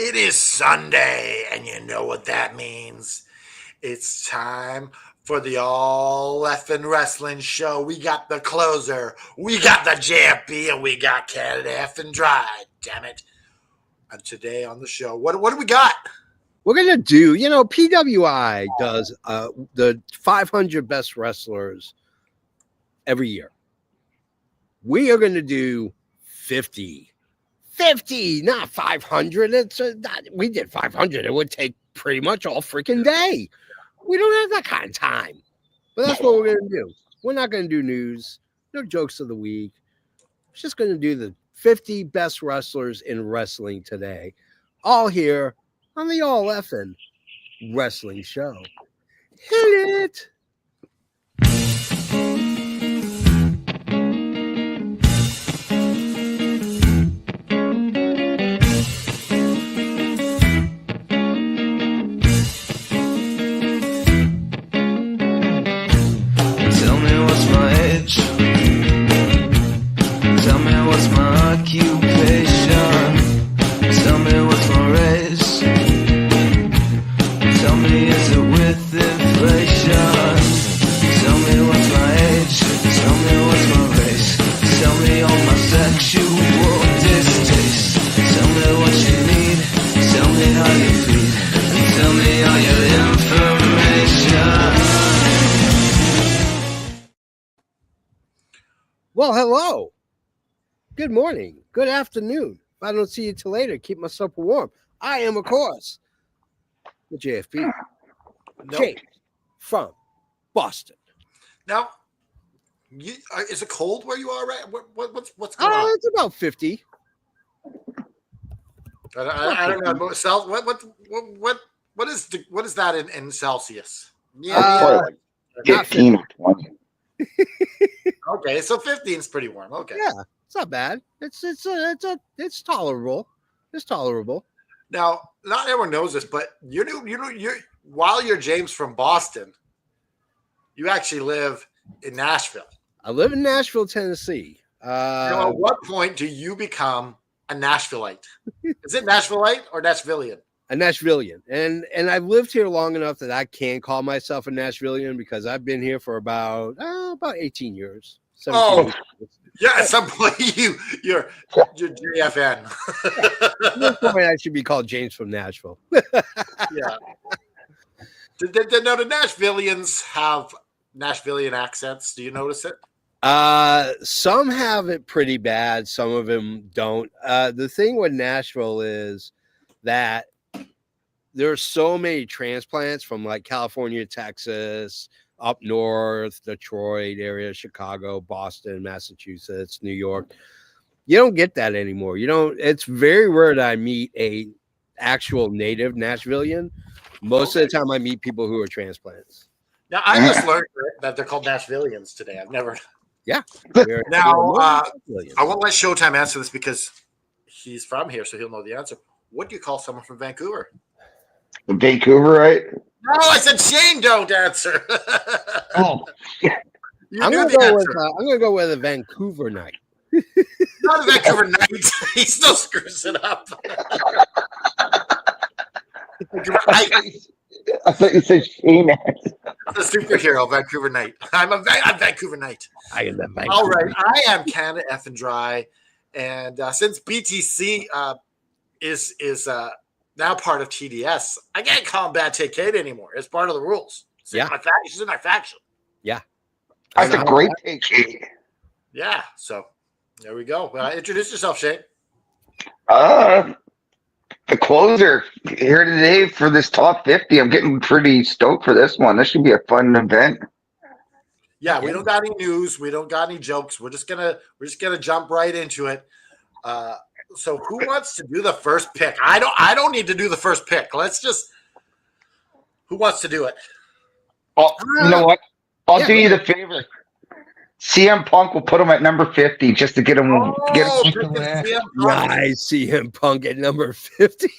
It is Sunday, and you know what that means. It's time for the All Effin' Wrestling Show. We got the closer, we got the JFB, and we got Canada Effin' Dry. Damn it. And today on the show, what do we got? We're going to do, PWI does the 500 best wrestlers every year. We are going to do 50. 50, not 500. We did 500. It would take pretty much all freaking day. We don't have that kind of time. But that's what we're going to do. We're not going to do news, no jokes of the week. We're just going to do the 50 best wrestlers in wrestling today. All here on the All Effin' Wrestling Show. Hit it! Tell me what's my age. Tell me what's my occupation. Tell me what's my race. Tell me is it with inflation. Tell me what's my age. Tell me what's my race. Tell me all my sexual distaste. Tell me what you need. Tell me how you feel. And tell me all your information. Well, hello. Good morning. Good afternoon. If I don't see you till later, keep myself warm. I am, of course, the JFB. James from Boston. Now, is it cold where you are? Right? What's going on? It's about 50. I don't know. What is that in Celsius? Probably like 15 or 20. Okay, so 15 is pretty warm. Okay. Yeah, it's not bad. It's tolerable. It's tolerable. Now, not everyone knows this, but while you're James from Boston, you actually live in Nashville. I live in Nashville, Tennessee. Now, at what point do you become a Nashvilleite? Is it Nashvilleite or Nashvillian? A Nashvillian, and I've lived here long enough that I can call myself a Nashvillian because I've been here for about 18 years. 17 years. Yeah. At some point, you're JFN. At some point, I should be called James from Nashville. Yeah. Now, the Nashvillians have Nashvillian accents. Do you notice it? Some have it pretty bad. Some of them don't. The thing with Nashville is that there's so many transplants from like California, Texas, up north, Detroit area, Chicago, Boston, Massachusetts, New York. You don't get that anymore. It's very rare that I meet a actual native Nashvillian. Most of the time I meet people who are transplants. Now, I just learned that they're called Nashvillians today. I've never. Yeah. Now, I won't let Showtime answer this because he's from here, so he'll know the answer. What do you call someone from Vancouver? Vancouver, right? No, I said Shane don't answer. Oh, I'm gonna go with a Vancouver night. Not a Vancouver night. He still screws it up. I thought you said Shane. I'm a superhero, Vancouver Knight. I'm Vancouver Knight. I am Vancouver. All right, I am Canada Effin' Dry, and since BTC is now part of TDS, I can't call him Bad Take Kate anymore. It's part of the rules. She's in my faction. Yeah, That's a great take, Shane. Yeah, so there we go. Introduce yourself, Shane. The closer here today for this top 50. I'm getting pretty stoked for this one. This should be a fun event. Yeah, we don't got any news. We don't got any jokes. We're just gonna jump right into it. So who wants to do the first pick? I don't need to do the first pick. Who wants to do it? Oh, you know what? I'll do you the favor. CM Punk will put him at number 50 just to get him. Nice, CM Punk at number 50.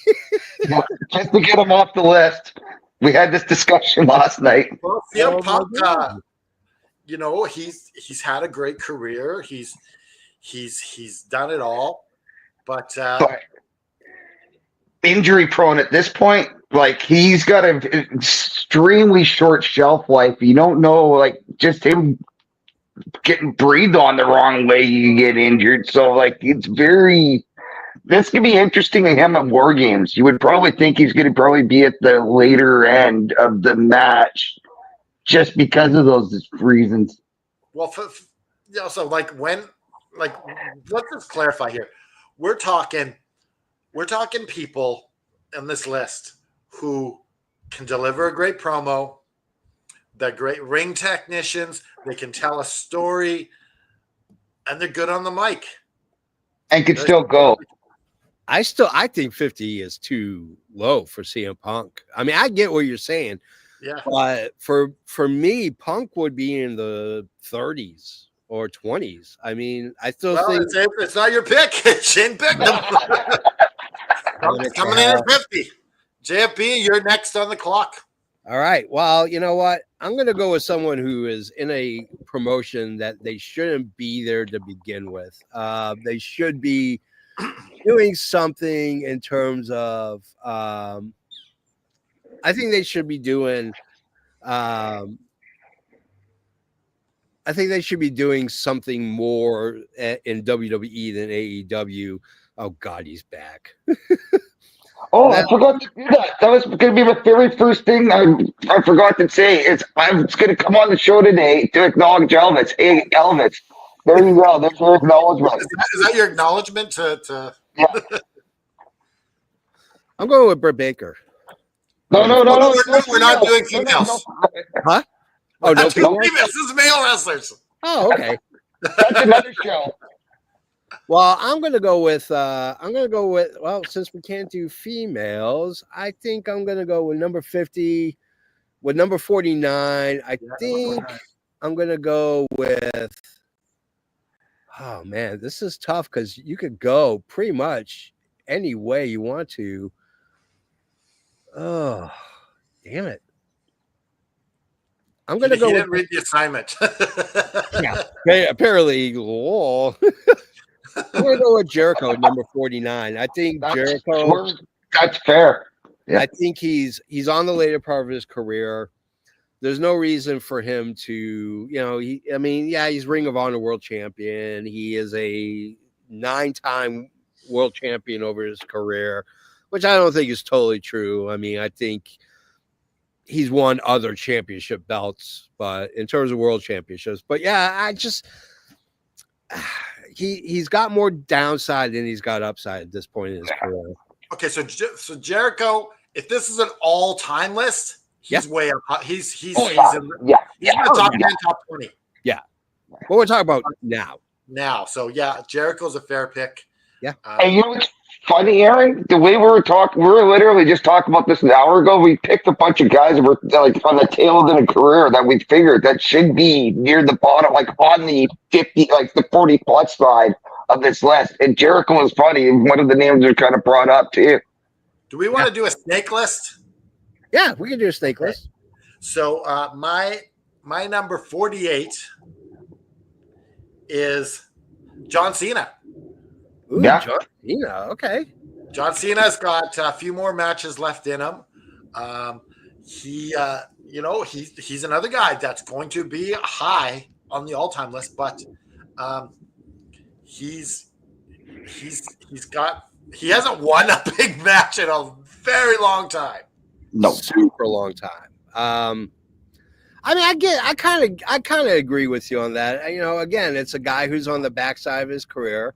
Just to get him off the list. We had this discussion last night. Well, CM Punk, he's had a great career. He's done it all. But injury prone at this point. Like he's got an extremely short shelf life. You don't know, like just him getting breathed on the wrong way, you get injured. So like it's very. This could be interesting to him at War Games. You would probably think he's going to probably be at the later end of the match, just because of those reasons. Well, so like let's just clarify here. We're talking people in this list who can deliver a great promo. They're great ring technicians. They can tell a story, and they're good on the mic. And could still go. I think 50 is too low for CM Punk. I mean, I get what you're saying. Yeah. But for me, Punk would be in the 30s or 20s. I mean, I still think it's not your pick. Shane picked him. Coming in at 50. JFP, you're next on the clock. All right. Well, you know what? I'm going to go with someone who is in a promotion that they shouldn't be there to begin with. They should be doing something in terms of I think they should be doing something more in WWE than AEW. Oh God, he's back. Oh, I forgot to do that. That was going to be the very first thing I forgot to say. I'm going to come on the show today to acknowledge Elvis. Hey, Elvis. There you go. There's your acknowledgement. Is that your acknowledgement to... Yeah. I'm going with Britt Baker. No. We're not doing females. Huh? Oh, no females. This is male wrestlers. Oh, okay. That's another show. Well, I'm gonna go with since we can't do females, I think I'm gonna go with number 50, with number 49. I think I'm gonna go with, oh man, this is tough because you could go pretty much any way you want to. Oh, damn it. I'm gonna go. He didn't read the assignment. Yeah, apparently. Oh. I'm gonna go with Jericho at number 49. I think Jericho. That's fair. Yeah. I think he's on the later part of his career. There's no reason for him to, he's Ring of Honor world champion. He is a 9-time world champion over his career, which I don't think is totally true. I mean, I think he's won other championship belts, but in terms of world championships. But yeah, I just he's got more downside than he's got upside at this point in his career. Okay, so Jericho, if this is an all-time list, he's way up. He's in the top 10, top 20. Yeah. What we're talking about now. So yeah, Jericho's a fair pick. Yeah. And you know what's funny, Aaron? The way we were literally just talking about this an hour ago. We picked a bunch of guys that were like on the tail of their career that we figured that should be near the bottom, like on the 50, like the 40 plus side of this list. And Jericho was funny. One of the names are kind of brought up too. Do we want to do a snake list? Yeah, we can do a snake list. So my number 48 is John Cena. Ooh, yeah. John Cena. Okay. John Cena's got a few more matches left in him. He's another guy that's going to be high on the all-time list, but he hasn't won a big match in a very long time. No, super long time. I kind of agree with you on that. Again, it's a guy who's on the backside of his career.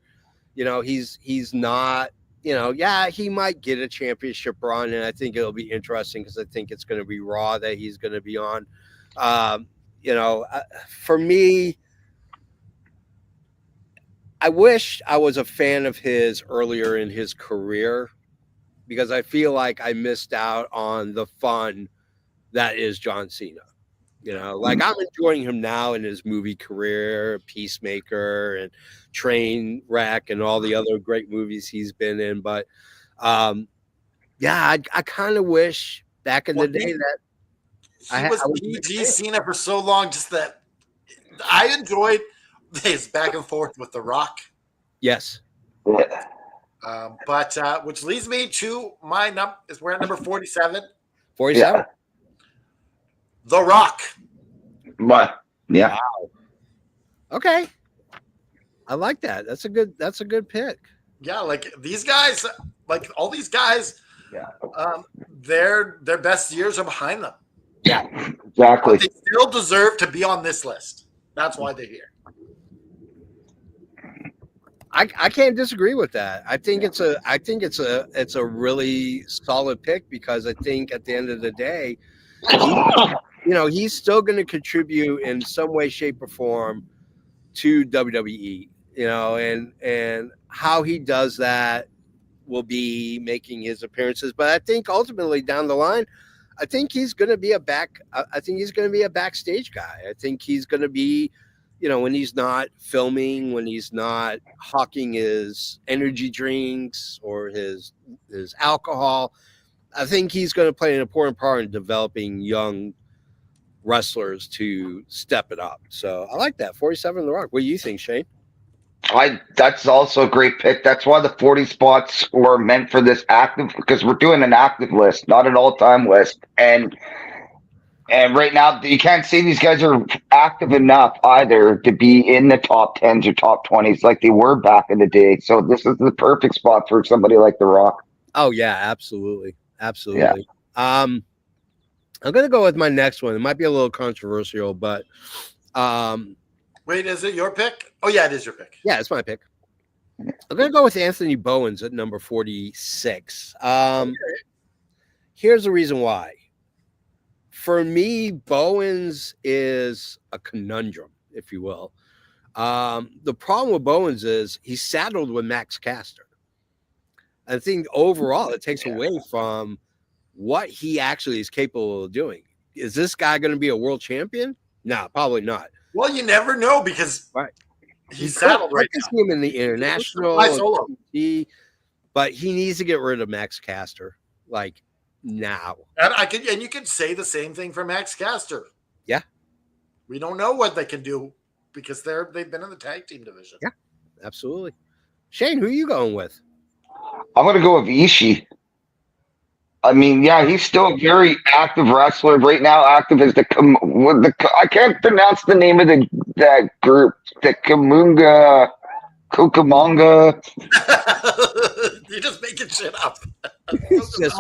He's not, he might get a championship run, and I think it'll be interesting because I think it's going to be Raw that he's going to be on. For me, I wish I was a fan of his earlier in his career because I feel like I missed out on the fun that is John Cena. I'm enjoying him now in his movie career, Peacemaker and Trainwreck and all the other great movies he's been in. But I kind of wish back in the day that he was PG Cena for so long, just that I enjoyed his back and forth with The Rock. Yes. But which leads me to my number. We're at number 47. 47. Yeah. The Rock. But yeah. Wow. Okay. I like that. That's a good pick. Yeah, like these guys, like all these guys, Yeah. their best years are behind them. Yeah. Exactly. But they still deserve to be on this list. That's why they're here. I can't disagree with that. I think it's a really solid pick because I think at the end of the day, he's still going to contribute in some way, shape, or form to WWE. And how he does that will be making his appearances. But I think ultimately down the line, I think he's going to be a backstage guy. I think he's going to be, when he's not filming, when he's not hawking his energy drinks or his alcohol, I think he's going to play an important part in developing young wrestlers to step it up. So I like that. 47 The Rock. What do you think, Shane? That's also a great pick. That's why the 40 spots were meant for this active, because we're doing an active list, not an all-time list. And right now you can't say these guys are active enough either to be in the top 10s or top 20s like they were back in the day. So this is the perfect spot for somebody like The Rock. Oh yeah, absolutely. Absolutely. Yeah. I'm going to go with my next one. It might be a little controversial, but wait, is it your pick? Oh yeah, it is your pick. Yeah, it's my pick. I'm going to go with Anthony Bowens at number 46. Here's the reason why. For me, Bowens is a conundrum, if you will. The problem with Bowens is he's saddled with Max Caster. I think overall it takes away from what he actually is capable of doing. Is this guy going to be a world champion? No, probably not. Well, you never know because he's saddled right now. I can see him in the international, but he needs to get rid of Max Caster like now. And you could say the same thing for Max Caster. Yeah, we don't know what they can do because they've been in the tag team division. Yeah, absolutely. Shane, who are you going with? I'm going to go with Ishii. I mean, yeah, he's still a very active wrestler right now. Active as I can't pronounce the name of that group. The Cucamonga. You're just making shit up. He's just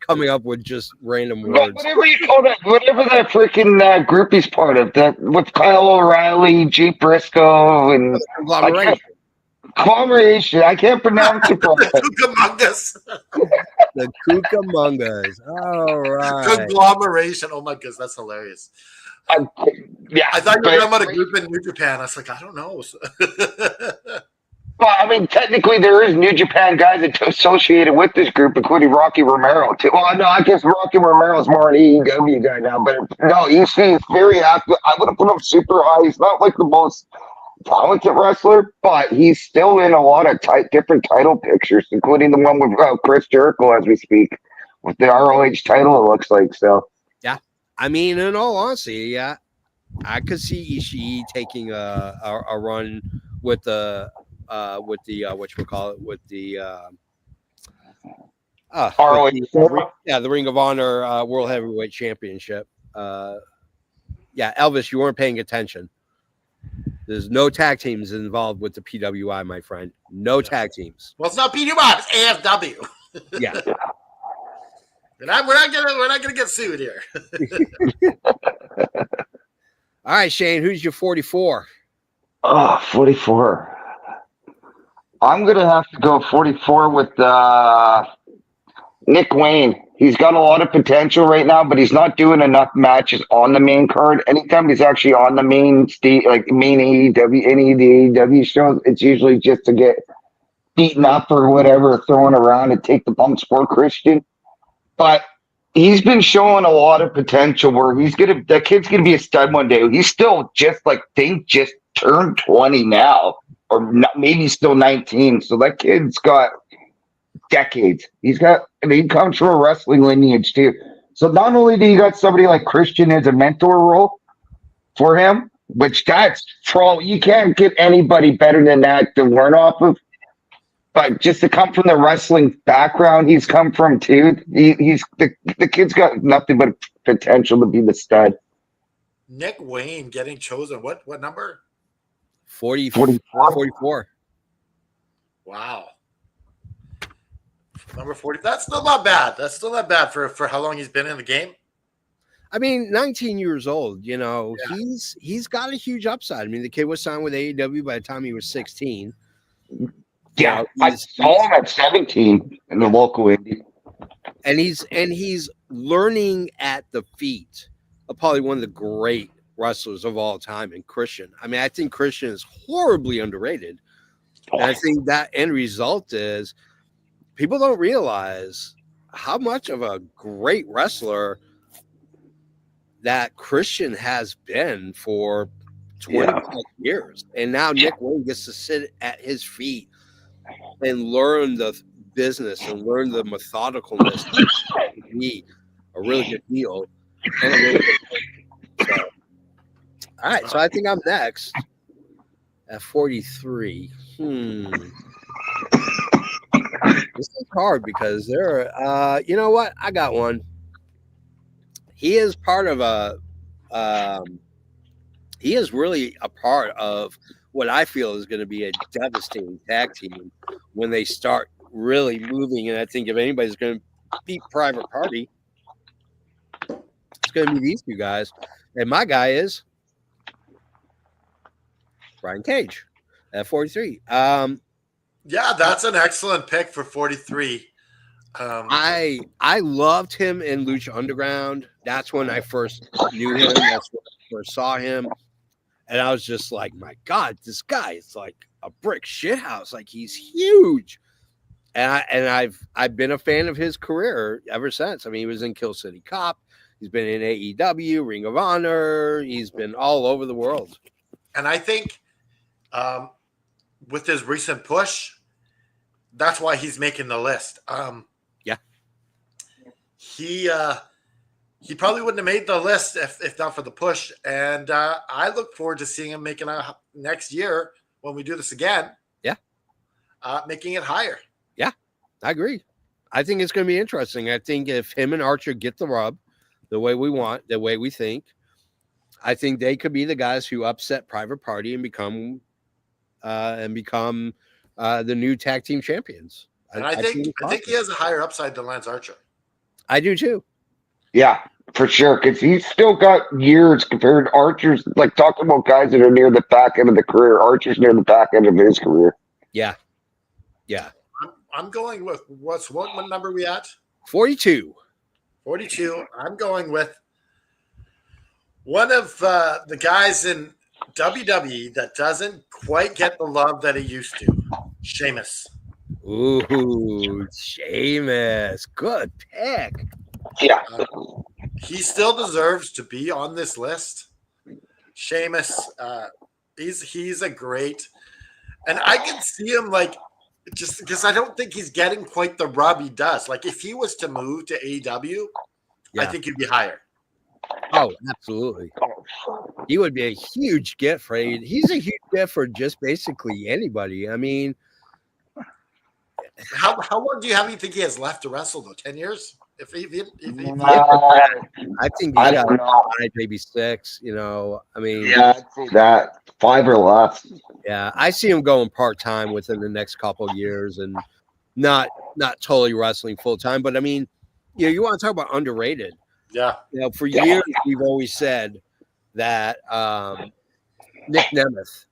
coming up with just random words. Whatever you call that, whatever that freaking group he's part of, that with Kyle O'Reilly, Jake Briscoe, and conglomeration. I can't pronounce it. Cucamongas. The Cucamongas. All right. Conglomeration. Oh my goodness, that's hilarious. Yeah, I thought you were talking about a group in New Japan. I was like, I don't know. Well, I mean, technically, there is New Japan guys associated with this group, including Rocky Romero, too. Well, no, I guess Rocky Romero is more an AEW guy now, but no, he's very active. I would have put him super high. He's not like the most talented wrestler, but he's still in a lot of different title pictures, including the one with Chris Jericho as we speak, with the ROH title, it looks like. So, yeah. I mean, in all honesty, yeah, I could see Ishii taking a run with the the Ring of Honor World Heavyweight Championship. Yeah, Elvis, you weren't paying attention. There's no tag teams involved with the PWI, my friend. No tag teams. Well, it's not PWI, it's AFW. Yeah. And we're not gonna get sued here. All right, Shane, who's your 44? Oh, 44. I'm going to have to go 44 with Nick Wayne. He's got a lot of potential right now, but he's not doing enough matches on the main card. Anytime he's actually on the main stage, like main AEW, any of the AEW shows, it's usually just to get beaten up or whatever, thrown around and take the bumps for Christian. But he's been showing a lot of potential where that kid's gonna be a stud one day. He's still just turned 20 now, or not, maybe still 19. So that kid's got decades. He comes from a wrestling lineage too. So not only do you got somebody like Christian as a mentor role for him, which you can't get anybody better than that to learn off of. But just to come from the wrestling background he's come from too, he's the kid's got nothing but potential to be the stud. Nick Wayne getting chosen. What number? 44. Wow. Number 40. That's still not bad. That's still not bad for how long he's been in the game. I mean, 19 years old, you know, Yeah. he's got a huge upside. I mean, the kid was signed with AEW by the time he was 16. Yeah, You know, I saw him at 17 in the local indie. and he's learning at the feet of probably one of the great wrestlers of all time in Christian. I mean, I think Christian is horribly underrated. And I think that end result is people don't realize how much of a great wrestler that Christian has been for 20 years. And now Nick Wayne gets to sit at his feet and learn the business and learn the methodicalness to be a really good deal. And a really good so, all right, so I think I'm next at 43. This is hard because there are, you know what? I got one. He is part of he is really a part of what I feel is going to be a devastating tag team when they start really moving. And I think if anybody's going to beat Private Party, it's going to be these two guys. And my guy is Brian Cage at 43. Yeah, that's an excellent pick for 43. I loved him in Lucha Underground. That's when I first knew him. That's when I first saw him. And I was just like, my God, this guy is like a brick shithouse. Like, he's huge. And I've been a fan of his career ever since. I mean, he was in Kill City Cop. He's been in AEW, Ring of Honor. He's been all over the world. And I think with his recent push, that's why he's making the list. He probably wouldn't have made the list if not for the push. And I look forward to seeing him making a next year when we do this again. Yeah. Making it higher. Yeah, I agree. I think it's going to be interesting. I think if him and Archer get the rub the way we want, the way we think, I think they could be the guys who upset Private Party and become the new tag team champions. And I think he has a higher upside than Lance Archer. I do too. Yeah, for sure. Because he's still got years compared to Archer's. Like, talking about guys that are near the back end of the career, Archer's near the back end of his career. Yeah. I'm going with what number are we at? 42. 42. I'm going with one of the guys in WWE that doesn't quite get the love that he used to. Sheamus. Ooh, Sheamus. Good pick. Yeah. He still deserves to be on this list. Sheamus, he's a great, and I can see him like just because I don't think he's getting quite the rub he does. Like if he was to move to AEW, I think he'd be higher. Oh, absolutely. He would be a huge get for he's a huge get for just basically anybody. I mean, how long do you think he has left to wrestle though? 10 years? I think he's got 5, maybe 6. You know, I mean, yeah, I'd say that 5 or less. Yeah, I see him going part-time within the next couple of years and not totally wrestling full-time. But I mean, you know, you want to talk about underrated. Yeah. You know, for years we've always said that Nick Nemeth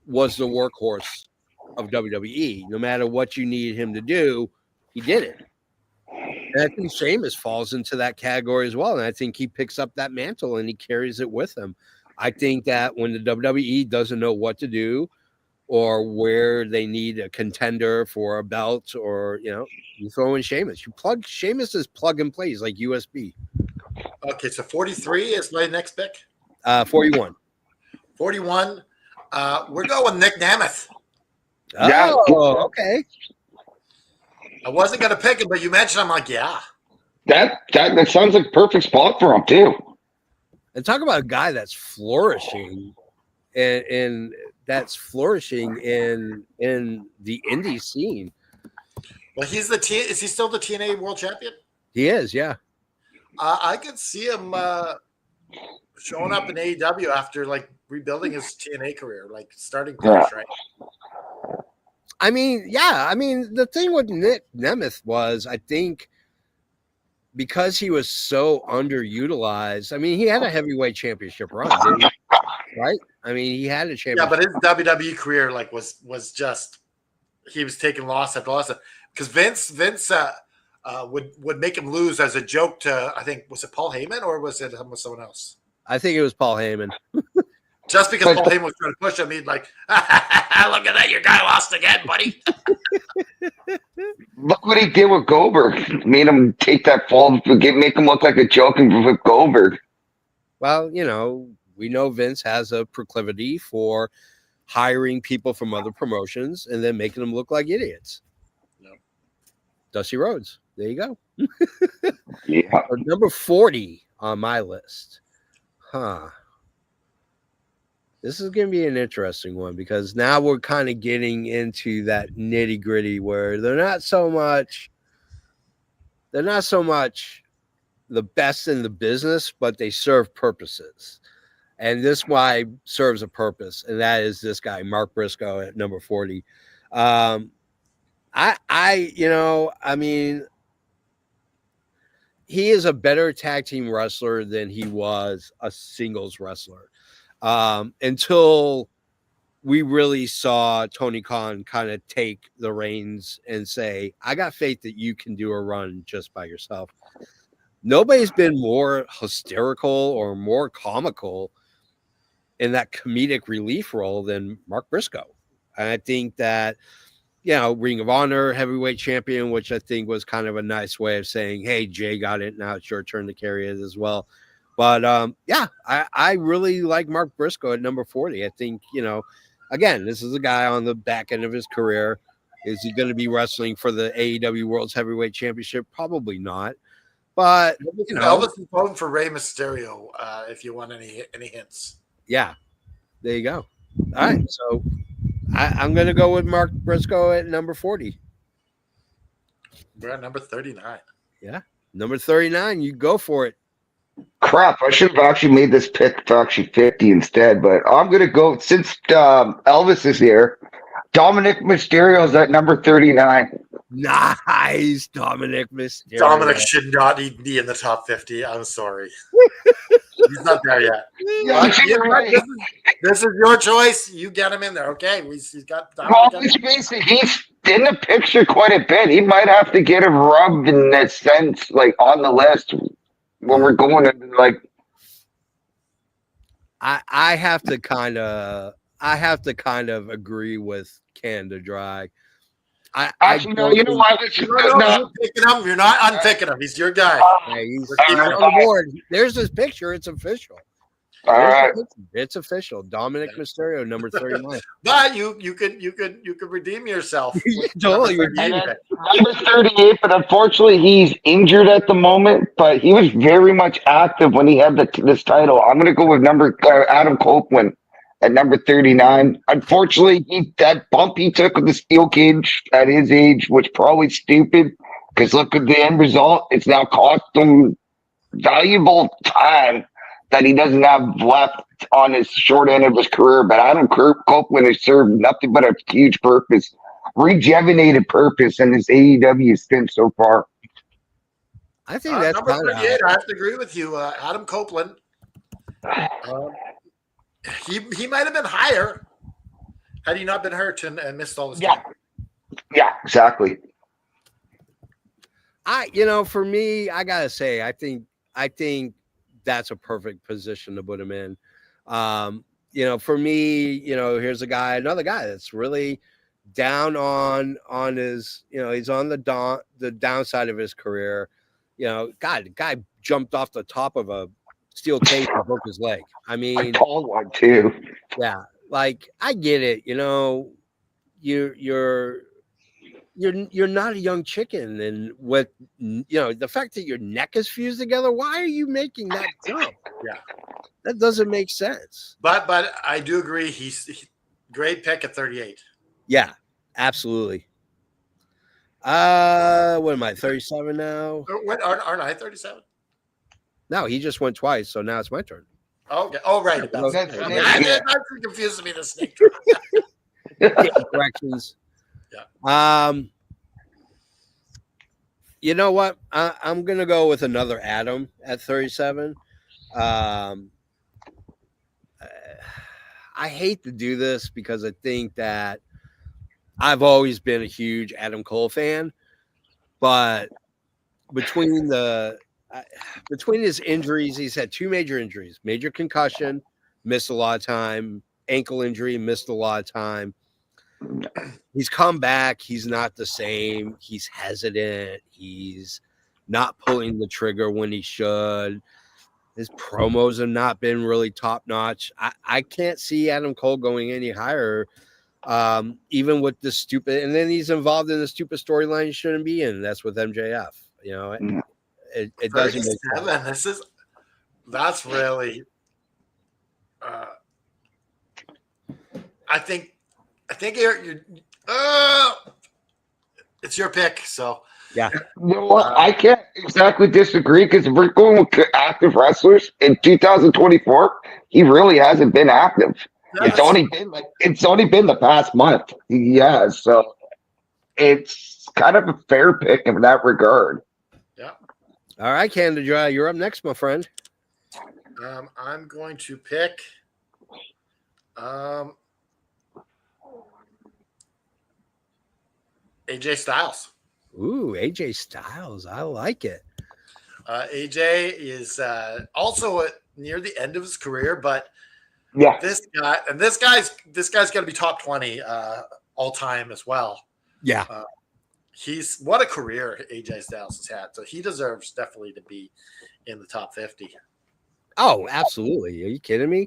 was the workhorse of WWE. No matter what you needed him to do, he did it. And I think Sheamus falls into that category as well. And I think he picks up that mantle and he carries it with him. I think that when the WWE doesn't know what to do or where they need a contender for a belt or, you know, you throw in Sheamus. Sheamus is plug and play. He's like USB. Okay, so 43 is my next pick. 41. 41. We're going Nick Nemeth. Oh, okay. I wasn't going to pick him, but you mentioned I'm like, yeah. That sounds like a perfect spot for him, too. And talk about a guy that's flourishing in that's flourishing in the indie scene. Well, is he still the TNA World Champion? He is, yeah. I could see him showing up in AEW after like rebuilding his TNA career, like starting fresh, right? I mean, yeah. I mean, the thing with Nick Nemeth was, I think, because he was so underutilized. I mean, he had a heavyweight championship run, didn't he? Right? I mean, he had a championship. Yeah, but his WWE career like was just he was taking loss after loss because Vince would make him lose as a joke to, I think, was it Paul Heyman or was it someone else? I think it was Paul Heyman. Just because Paul Heyman was trying to push him, he'd like, look at that, your guy lost again, buddy. Look what he did with Goldberg. Made him take that fall, make him look like a joke with Goldberg. Well, we know Vince has a proclivity for hiring people from other promotions and then making them look like idiots. Yep. Dusty Rhodes. There you go. Yeah. Number 40 on my list. Huh. This is going to be an interesting one because now we're kind of getting into that nitty gritty where they're not so much the best in the business, but they serve purposes. And this why serves a purpose. And that is this guy, Mark Briscoe at number 40. He is a better tag team wrestler than he was a singles wrestler. Until we really saw Tony Khan kind of take the reins and say, I got faith that you can do a run just by yourself. Nobody's been more hysterical or more comical in that comedic relief role than Mark Briscoe. And I think that, Ring of Honor heavyweight champion, which I think was kind of a nice way of saying, hey, Jay got it. Now it's your turn to carry it as well. But I really like Mark Briscoe at number 40. I think, again, this is a guy on the back end of his career. Is he going to be wrestling for the AEW World's Heavyweight Championship? Probably not. But Elvis is voting for Rey Mysterio. If you want any hints, yeah, there you go. All right, so I'm going to go with Mark Briscoe at number 40. We're at number 39. Yeah, number 39. You go for it. Crap, I should have actually made this pick to actually 50 instead, but I'm going to go, since Elvis is here, Dominic Mysterio's at number 39. Nice, Dominic Mysterio. Dominic should not be in the top 50. I'm sorry. He's not there yet. This is your choice. You get him in there, okay? He's got Dominic. Well, let's face it, he's in the picture quite a bit. He might have to get him rubbed in that sense, like on the list when we're going to like. I have to kind of agree with Canada Dry. Actually, no, you know why? You're not unpicking him. He's your guy. Hey, he's on the board. There's his picture. It's official. All right. It's official. Dominic Mysterio, number 39. But you could redeem yourself. Totally Number 38, but unfortunately he's injured at the moment. But he was very much active when he had this title. I'm going to go with Adam Copeland at number 39. Unfortunately, that bump he took with the steel cage at his age was probably stupid because look at the end result. It's now cost him valuable time that he doesn't have left on his short end of his career. But Adam Copeland has served nothing but a huge purpose, rejuvenated purpose in his AEW stint so far. I think that's number 38. I have to agree with you, Adam Copeland. He might have been higher had he not been hurt and missed all this time. Yeah, exactly. For me, I gotta say, I think that's a perfect position to put him in. For me, here's another guy that's really down on his, he's on the downside of his career. The guy jumped off the top of a steel cage and broke his leg. I mean, I told one too. Yeah, like I get it. You're not a young chicken, and with the fact that your neck is fused together, why are you making that jump? Yeah, that doesn't make sense. But I do agree. Great pick at 38. Yeah, absolutely. What am I, 37 now? What, aren't I 37? No, he just went twice, so now it's my turn. Oh, okay. Oh, right. Well, That's Okay. Snake, yeah. That's confusing me. The snake draft. Corrections. Yeah. You know what? I'm gonna go with another Adam at 37. I hate to do this because I think that I've always been a huge Adam Cole fan, but between his injuries, he's had two major injuries: major concussion, missed a lot of time; ankle injury, missed a lot of time. He's come back. He's not the same. He's hesitant. He's not pulling the trigger when he should. His promos have not been really top notch. I can't see Adam Cole going any higher, even with this stupid. And then he's involved in the stupid storyline he shouldn't be in. That's with MJF. You know, it doesn't make sense. That's really. I think you're it's your pick. So yeah. You know what? I can't exactly disagree because if we're going with active wrestlers in 2024, he really hasn't been active. It's only been the past month. Yeah, so it's kind of a fair pick in that regard. Yeah. All right, Canada Dry, you're up next, my friend. I'm going to pick. AJ Styles. Ooh, AJ Styles. I like it. AJ is also near the end of his career, but Yeah, this guy's going to be top 20 all time as well. Yeah. He's what a career AJ Styles has had, so he deserves definitely to be in the top 50. Oh, absolutely. Are you kidding me?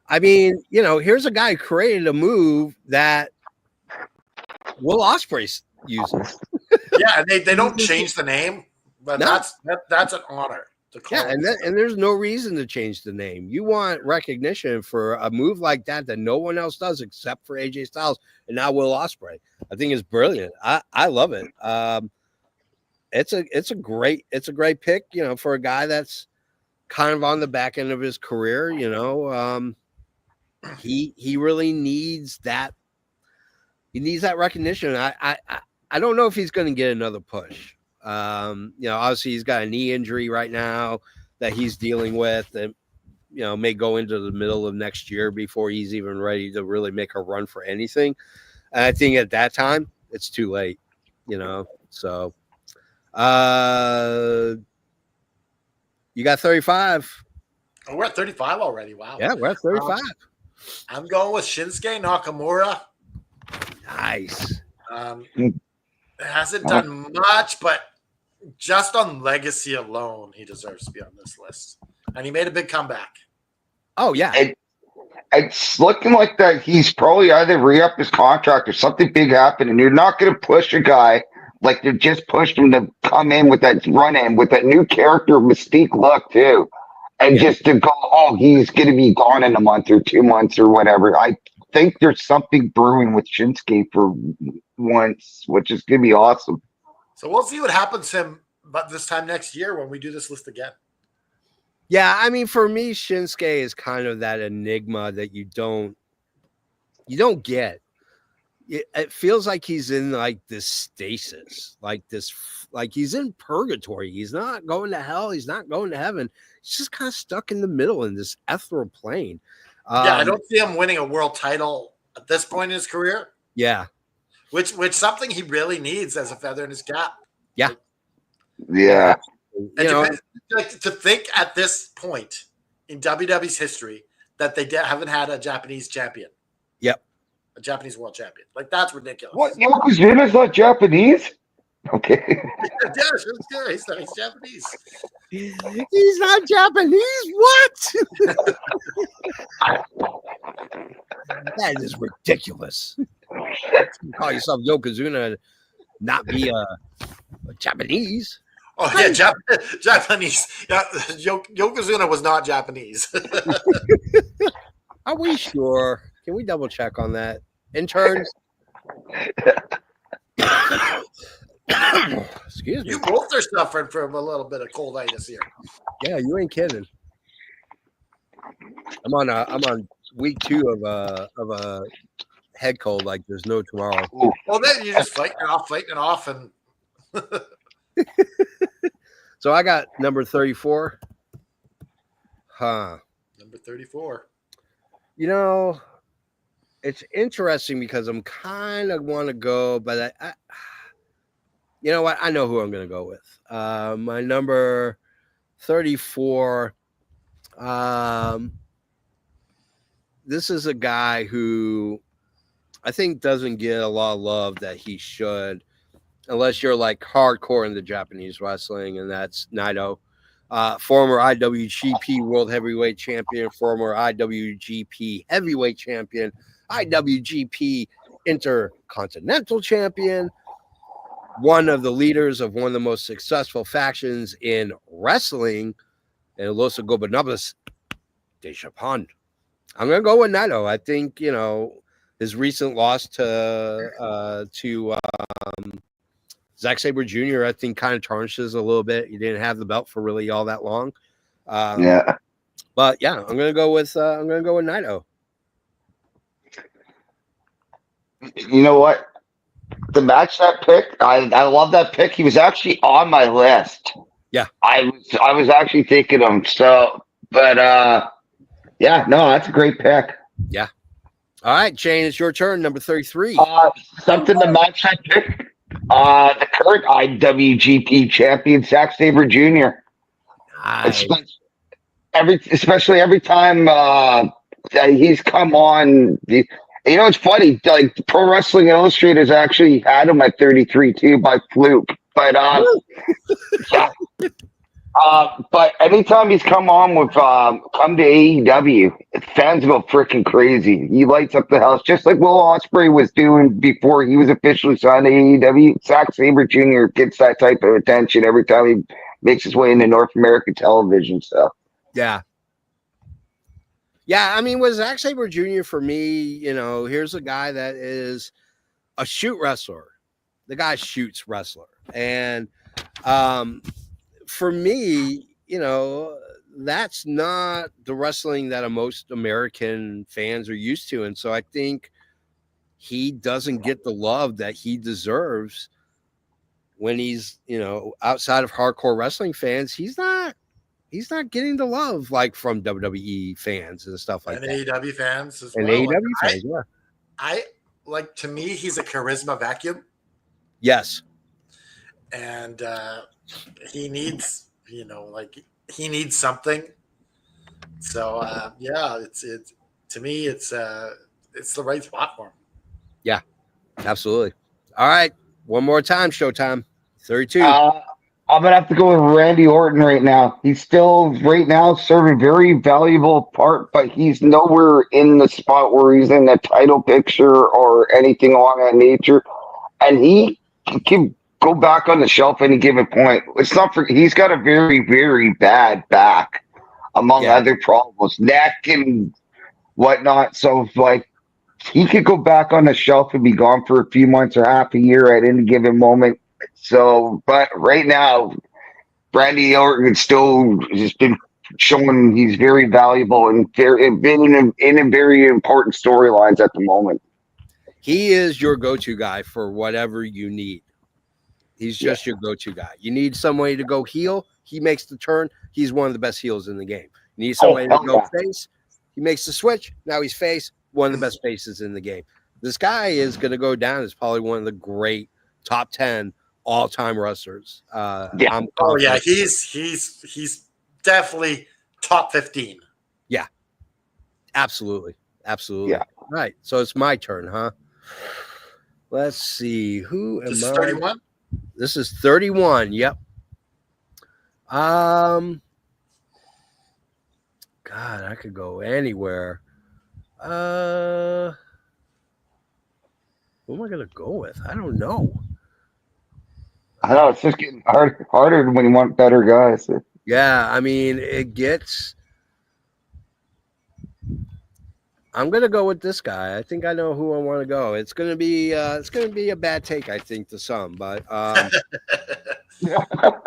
I mean, here's a guy who created a move that Will Ospreay uses. Yeah, and they don't change the name, but No. that's an honor. To call Yeah, and there's no reason to change the name. You want recognition for a move like that no one else does except for AJ Styles and now Will Ospreay. I think it's brilliant. I love it. It's a great pick, for a guy that's kind of on the back end of his career. He really needs that. He needs that recognition. I don't know if he's going to get another push. Obviously he's got a knee injury right now that he's dealing with, and may go into the middle of next year before he's even ready to really make a run for anything. And I think at that time it's too late. So you got 35. Oh, we're at 35 already. Wow. Yeah, we're at 35. I'm going with Shinsuke Nakamura. Nice. Hasn't done much, but just on legacy alone, he deserves to be on this list. And he made a big comeback. Oh, yeah. It's looking like that he's probably either re-up his contract or something big happened, and you're not going to push a guy like they just pushed him to come in with that run-in, with that new character Mystique look, too. And just to go, he's going to be gone in a month or 2 months or whatever. I think there's something brewing with Shinsuke for once, which is going to be awesome. So we'll see what happens to him but this time next year when we do this list again. Yeah, I mean, for me, Shinsuke is kind of that enigma that you don't get. It feels like he's in like this stasis, like he's in purgatory. He's not going to hell. He's not going to heaven. He's just kind of stuck in the middle in this ethereal plane. I don't see him winning a world title at this point in his career. Yeah. Which something he really needs as a feather in his cap. Yeah. Yeah. And to think at this point in WWE's history that they haven't had a Japanese champion. Yep. A Japanese world champion. Like, that's ridiculous. What? Yokozuna's not Japanese? Okay. Yeah, sure, he's Japanese. He's not Japanese? What? That is ridiculous. You call yourself Yokozuna, not be a Japanese. Oh, yeah, Japanese. Yeah, Yokozuna was not Japanese. Are we sure? Can we double check on that? Interns. Excuse me. You both are suffering from a little bit of colditis here. Yeah, you ain't kidding. I'm on week 2 of a head cold like there's no tomorrow. Well, then you just fighting it off, and So I got number 34. Huh. number 34. You know, it's interesting because I'm kind of want to go, but I you know what? I know who I'm going to go with. My number 34. This is a guy who I think doesn't get a lot of love that he should, unless you're like hardcore in the Japanese wrestling, and that's Naito. Former IWGP World Heavyweight Champion, former IWGP Heavyweight Champion, IWGP Intercontinental Champion, one of the leaders of one of the most successful factions in wrestling, and Los Gobernadores de Japan. I'm going to go with Naito. I think, you know, his recent loss to Zack Sabre Jr., I think, kind of tarnishes a little bit. He didn't have the belt for really all that long. Yeah. But yeah, I'm gonna go with Naito. You know what? The match that pick, I love that pick. He was actually on my list. Yeah. I was actually thinking him. So, but yeah, no, that's a great pick. Yeah. All right, Shane, it's your turn. Number 33. Something the match I picked. The current IWGP champion, Zack Sabre Jr. Nice. Especially every time he's come on. You know, it's funny. Like Pro Wrestling Illustrators actually had him at 33 too by fluke. But yeah. But anytime he's come on with come to AEW, fans go freaking crazy. He lights up the house just like Will Ospreay was doing before he was officially signed to AEW. Zack Sabre Jr. gets that type of attention every time he makes his way into North American television. So yeah. I mean, with Zack Sabre Jr. for me, you know, here's a guy that is a shoot wrestler. The guy shoots wrestler, and for me, you know, that's not the wrestling that most American fans are used to. And so I think he doesn't get the love that he deserves when he's, you know, outside of hardcore wrestling fans. He's not getting the love like from WWE fans and stuff like and that. AEW fans as And well. AEW fans, yeah. I like, to me, he's a charisma vacuum. Yes. And he needs, you know, like he needs something. So yeah, it's to me, it's the right spot for him. Yeah, absolutely. All right, one more time, Showtime. 32. I'm gonna have to go with Randy Orton right now. He's still right now serving very valuable part, but he's nowhere in the spot where he's in the title picture or anything along that nature. And he can go back on the shelf any given point. It's not for he's got a very, very bad back, among other problems, neck and whatnot. So like he could go back on the shelf and be gone for a few months or half a year at any given moment. So, but right now, Randy Orton still has been showing he's very valuable and been in very important storylines at the moment. He is your go-to guy for whatever you need. He's just your go-to guy. You need somebody to go heel. He makes the turn. He's one of the best heels in the game. You need somebody to go face. He makes the switch. Now he's face. One of the best faces in the game. This guy is going to go down as probably one of the great top 10 all-time wrestlers. He's definitely top 15. Yeah, absolutely. Yeah. Right. So it's my turn, huh? Let's see. Who am I? This is 31? This is 31. Yep. God, I could go anywhere. Who am I gonna go with? I don't know. I know it's just getting harder when you want better guys. Yeah, I mean, it gets. I'm gonna go with this guy. I think I know who I want to go. It's gonna be a bad take, I think, to some, but I'm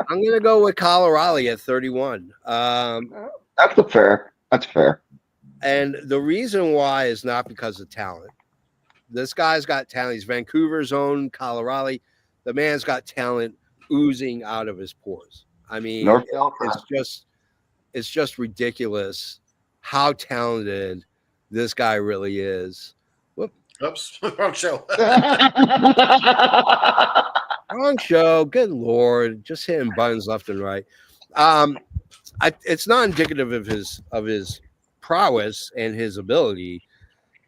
gonna go with Colorado at 31. That's fair. And the reason why is not because of talent. This guy's got talent. He's Vancouver's own Colorado. The man's got talent oozing out of his pores. I mean, North Delta. it's just ridiculous how talented this guy really is. Whoop. Oops, wrong show. Wrong show. Good Lord. Just hitting buttons left and right. It's not indicative of his prowess and his ability.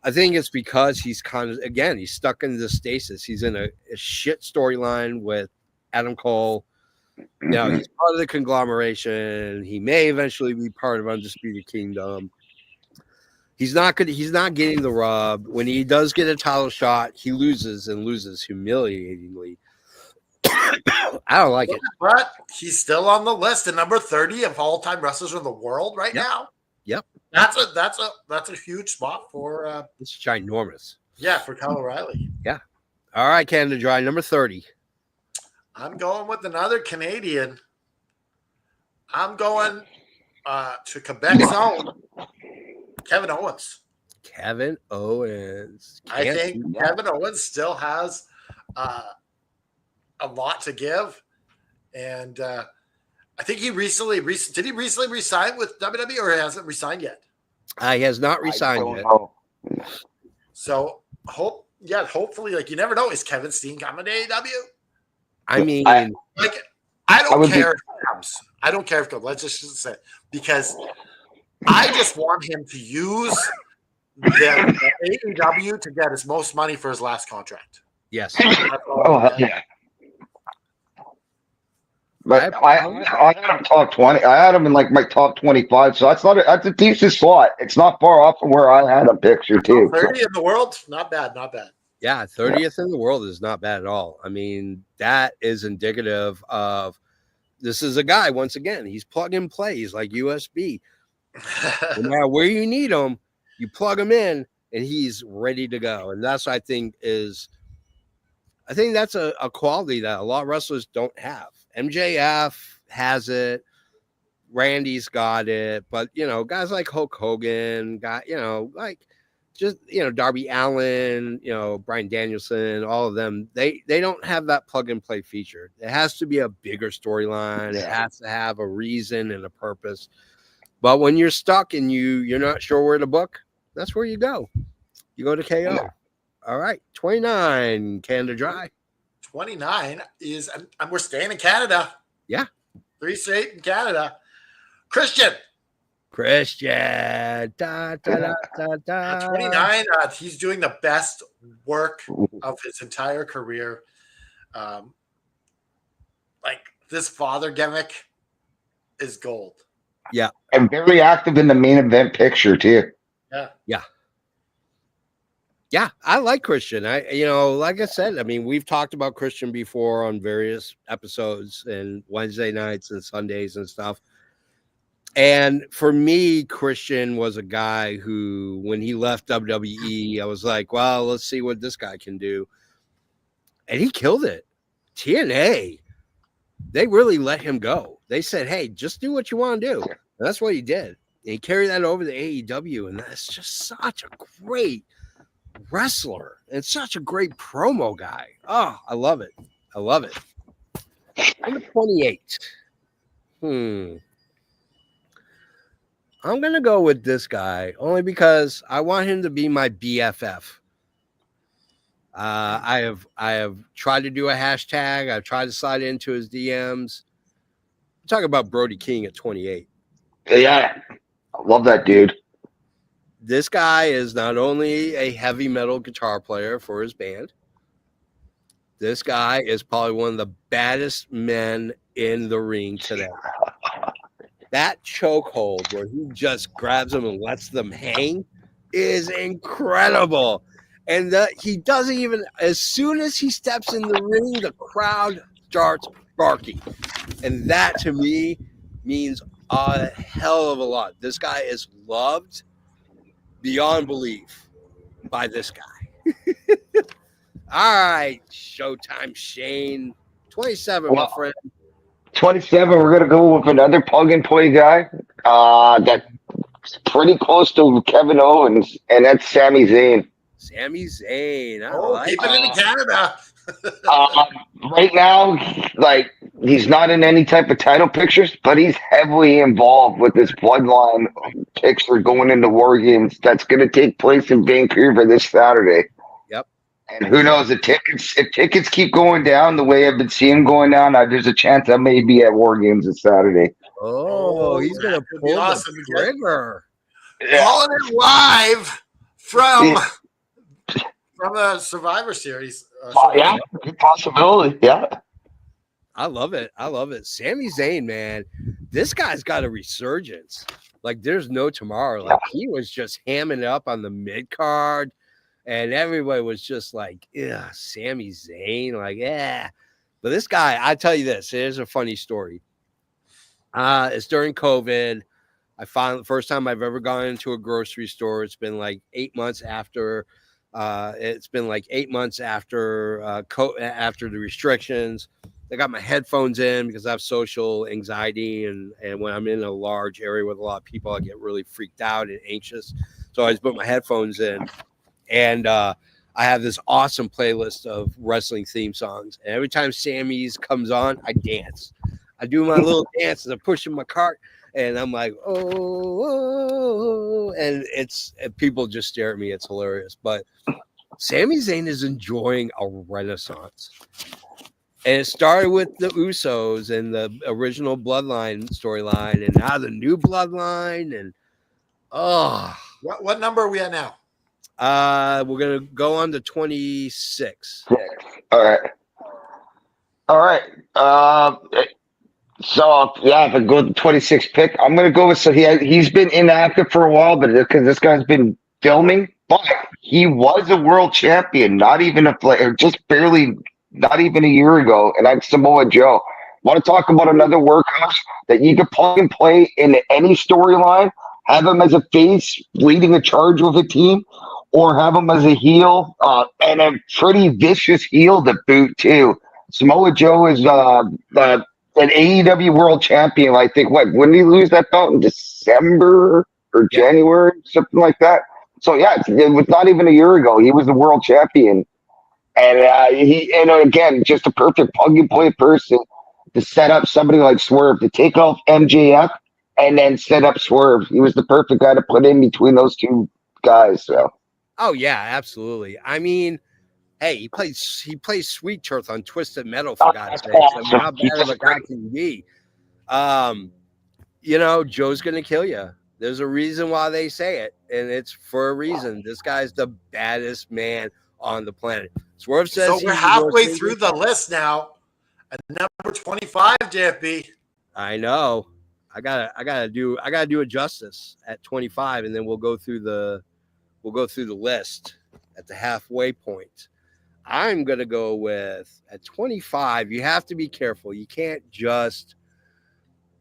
I think it's because he's he's stuck in the stasis. He's in a shit storyline with Adam Cole. You know, he's part of the conglomeration. He may eventually be part of Undisputed Kingdom. He's not getting the rub. When he does get a title shot, he loses humiliatingly. I don't like it. But he's still on the list at number 30 of all-time wrestlers in the world right now. Yep. That's a huge spot for It's ginormous. Yeah, for Kyle O'Reilly. Yeah. All right, Canada Dry, number 30. I'm going with another Canadian. I'm going to Quebec's own Kevin Owens. Kevin Owens. I think Kevin Owens still has a lot to give, and I think he recently did he recently resign with WWE or hasn't resigned yet? He has not resigned yet. So hopefully, like you never know, is Kevin Steen coming to AEW? I mean, I don't care if he comes. I don't care if he comes. Let's just say because I just want him to use the AEW to get his most money for his last contract. Yes. Yeah. But I had him top 20. I had him in like my top 25. So that's a decent slot. It's not far off from where I had a picture too. 30 in the world, not bad, not bad. Yeah, 30th in the world is not bad at all. I mean, that is indicative of this is a guy, once again, he's plug and play. He's like USB. No matter where you need him, you plug him in and he's ready to go. And that's, I think that's a quality that a lot of wrestlers don't have. MJF has it. Randy's got it. But, guys like Hulk Hogan got, Darby Allin, Bryan Danielson, all of them, they don't have that plug and play feature. It has to be a bigger storyline. It has to have a reason and a purpose. But when you're stuck and you're not sure where to book, that's where you go. You go to KO. Yeah. All right, 29, Canada Dry. 29 is, and we're staying in Canada. Yeah. 3 straight in Canada. Christian. Da, da, da, da. 29, he's doing the best work of his entire career. Like this father gimmick is gold. Yeah. And very active in the main event picture too. Yeah. Yeah. Yeah, I like Christian. Like I said, I mean, we've talked about Christian before on various episodes and Wednesday nights and Sundays and stuff. And for me, Christian was a guy who, when he left WWE, I was like, well, let's see what this guy can do. And he killed it. TNA, they really let him go. They said, hey, just do what you want to do. And that's what he did. And he carried that over to AEW. And that's just such a great wrestler and such a great promo guy. Oh, I love it. I love it. Number 28. I'm gonna go with this guy only because I want him to be my BFF. I have tried to do a hashtag. I've tried to slide into his DMs. Talk about Brody King at 28. Yeah, I love that dude. This guy is not only a heavy metal guitar player for his band. This guy is probably one of the baddest men in the ring today. That chokehold where he just grabs them and lets them hang is incredible. And he doesn't even, as soon as he steps in the ring, the crowd starts barking. And that to me means a hell of a lot. This guy is loved beyond belief by this guy. All right, Showtime Shane. 27, my Well, friend. 27, we're going to go with another plug and play guy that's pretty close to Kevin Owens, and that's Sami Zayn. Sami Zayn. I Oh, like keep it in Canada. Right now, like, he's not in any type of title pictures, but he's heavily involved with this bloodline picture going into War Games that's going to take place in Vancouver this Saturday. Yep. And who knows, if tickets keep going down the way I've been seeing them going down, there's a chance I may be at War Games this Saturday. Oh, he's going to that could be pull awesome. the trigger. Calling it live from the Survivor Series. Yeah, good possibility. Yeah. I love it. I love it. Sami Zayn, man, this guy's got a resurgence. Like, there's no tomorrow. Like, he was just hamming it up on the mid card, and everybody was just like, yeah, Sami Zayn. Like, yeah. But this guy, I tell you this, here's a funny story. It's during COVID. I found the first time I've ever gone into a grocery store. It's been like 8 months after. After the restrictions. I got my headphones in because I have social anxiety, and when I'm in a large area with a lot of people, I get really freaked out and anxious. So I just put my headphones in, and I have this awesome playlist of wrestling theme songs. And every time Sammy's comes on, I dance. I do my little dance as I'm pushing my cart, and I'm like, oh, and people just stare at me. It's hilarious. But Sami Zayn is enjoying a renaissance. And it started with the Usos and the original Bloodline storyline, and now the new Bloodline. And what number are we at now? We're gonna go on to 26. All right. So yeah, if I go with the 26 pick, I'm gonna go with. So he's been inactive for a while, but because this guy's been filming, but he was a world champion, not even just barely. Not even a year ago, and I'm Samoa Joe. Want to talk about another workhorse that you could plug and play in any storyline? Have him as a face leading a charge with a team, or have him as a heel and a pretty vicious heel to boot too. Samoa Joe is an AEW World Champion. I think when did he lose that belt in December or January, something like that? So yeah, it was not even a year ago. He was the World Champion. And again, just a perfect plug and play person to set up somebody like Swerve to take off MJF and then set up Swerve. He was the perfect guy to put in between those two guys. So, oh yeah, absolutely. I mean, hey, he plays Sweet Tooth on Twisted Metal, for God's sake. I mean, how bad of a guy can he be? Joe's gonna kill you. There's a reason why they say it, and it's for a reason. This guy's the baddest man on the planet. Swerve says so. We're halfway through the list now. At number 25, JFB. I know. I gotta do it justice at 25, and then we'll go through the list at the halfway point. I'm gonna go with at 25. You have to be careful. You can't just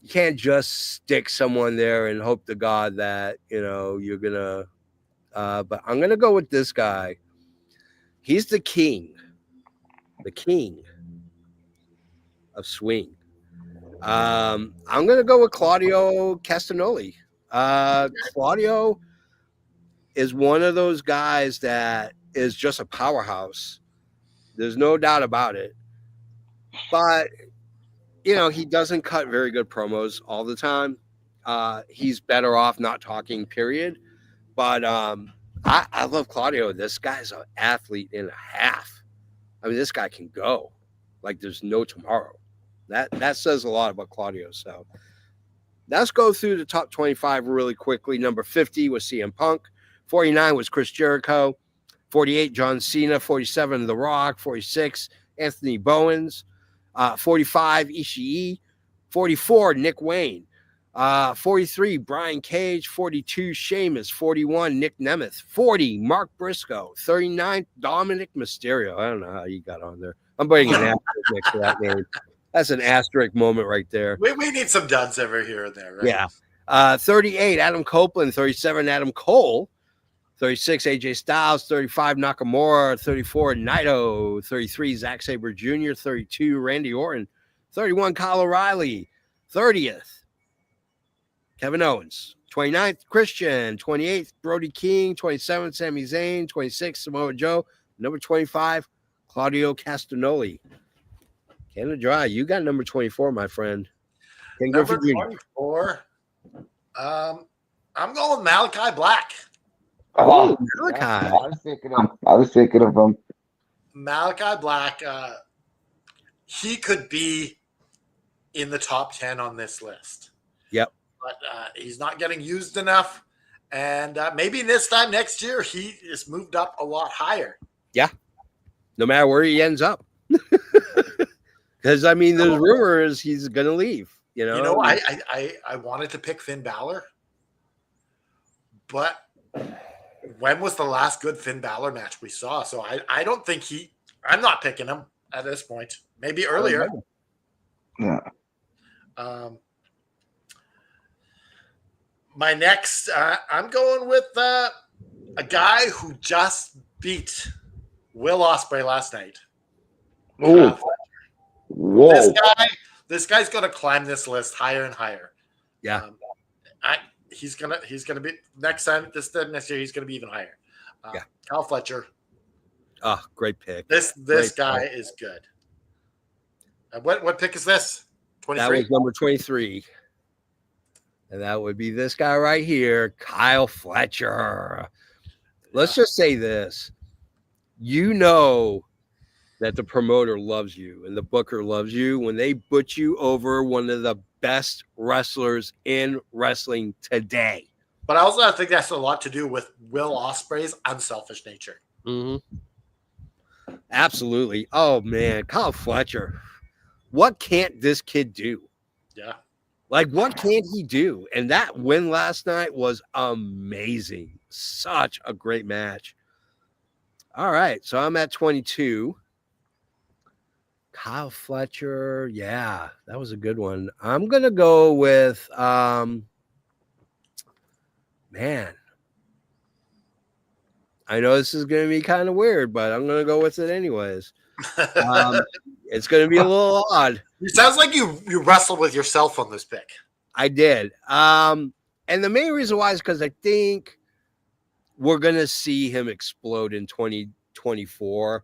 stick someone there and hope to God that you're gonna. But I'm gonna go with this guy. He's the king of swing. I'm going to go with Claudio Castagnoli. Claudio is one of those guys that is just a powerhouse. There's no doubt about it. But, he doesn't cut very good promos all the time. He's better off not talking, period. But I love Claudio. This guy's an athlete and a half. I mean, this guy can go like there's no tomorrow. That says a lot about Claudio. So let's go through the top 25 really quickly. Number 50 was CM Punk. 49 was Chris Jericho. 48, John Cena. 47, The Rock. 46, Anthony Bowens. 45, Ishii. 44, Nick Wayne. 43, Brian Cage. 42, Sheamus. 41, Nick Nemeth. 40, Mark Briscoe. 39, Dominic Mysterio. I don't know how you got on there. I'm putting an asterisk next to that name. That's an asterisk moment right there. We need some duds over here and there, right? Yeah. 38, Adam Copeland. 37, Adam Cole. 36, AJ Styles. 35, Nakamura. 34, Naito. 33, Zack Sabre Jr. 32, Randy Orton. 31, Kyle O'Reilly. 30th, Kevin Owens. 29th, Christian. 28th, Brody King. 27th, Sami Zayn. 26th, Samoa Joe. Number 25, Claudio Castagnoli. Canada Dry, you got number 24, my friend. Ken Number Griffey Jr. 24. I'm going with Malachi Black. Oh, Malachi. I was thinking of him. Malachi Black, he could be in the top 10 on this list. Yep. But he's not getting used enough. And maybe this time next year, he is moved up a lot higher. Yeah. No matter where he ends up. Because, I mean, there's rumors he's going to leave. You know, I wanted to pick Finn Balor. But when was the last good Finn Balor match we saw? So I don't think I'm not picking him at this point. Maybe earlier. Yeah. My next, I'm going with a guy who just beat Will Ospreay last night. Ooh. Whoa. This guy's going to climb this list higher and higher. Yeah. He's gonna be next time. This time next year, he's gonna be even higher. Yeah. Kyle Fletcher. Oh, great pick. This Great guy pick. is good. What pick is this? That 23. was number 23. And that would be this guy right here, Kyle Fletcher. Let's just say this. You know that the promoter loves you and the booker loves you when they put you over one of the best wrestlers in wrestling today. But I also think that's a lot to do with Will Ospreay's unselfish nature. Mm-hmm. Absolutely. Oh, man. Kyle Fletcher. What can't this kid do? Yeah. Like, what can't he do? And that win last night was amazing. Such a great match. All right. So I'm at 22. Kyle Fletcher. Yeah, that was a good one. I'm going to go with, man. I know this is going to be kind of weird, but I'm going to go with it anyways. It's going to be a little odd. It sounds like you wrestled with yourself on this pick. I did. And the main reason why is because I think we're going to see him explode in 2024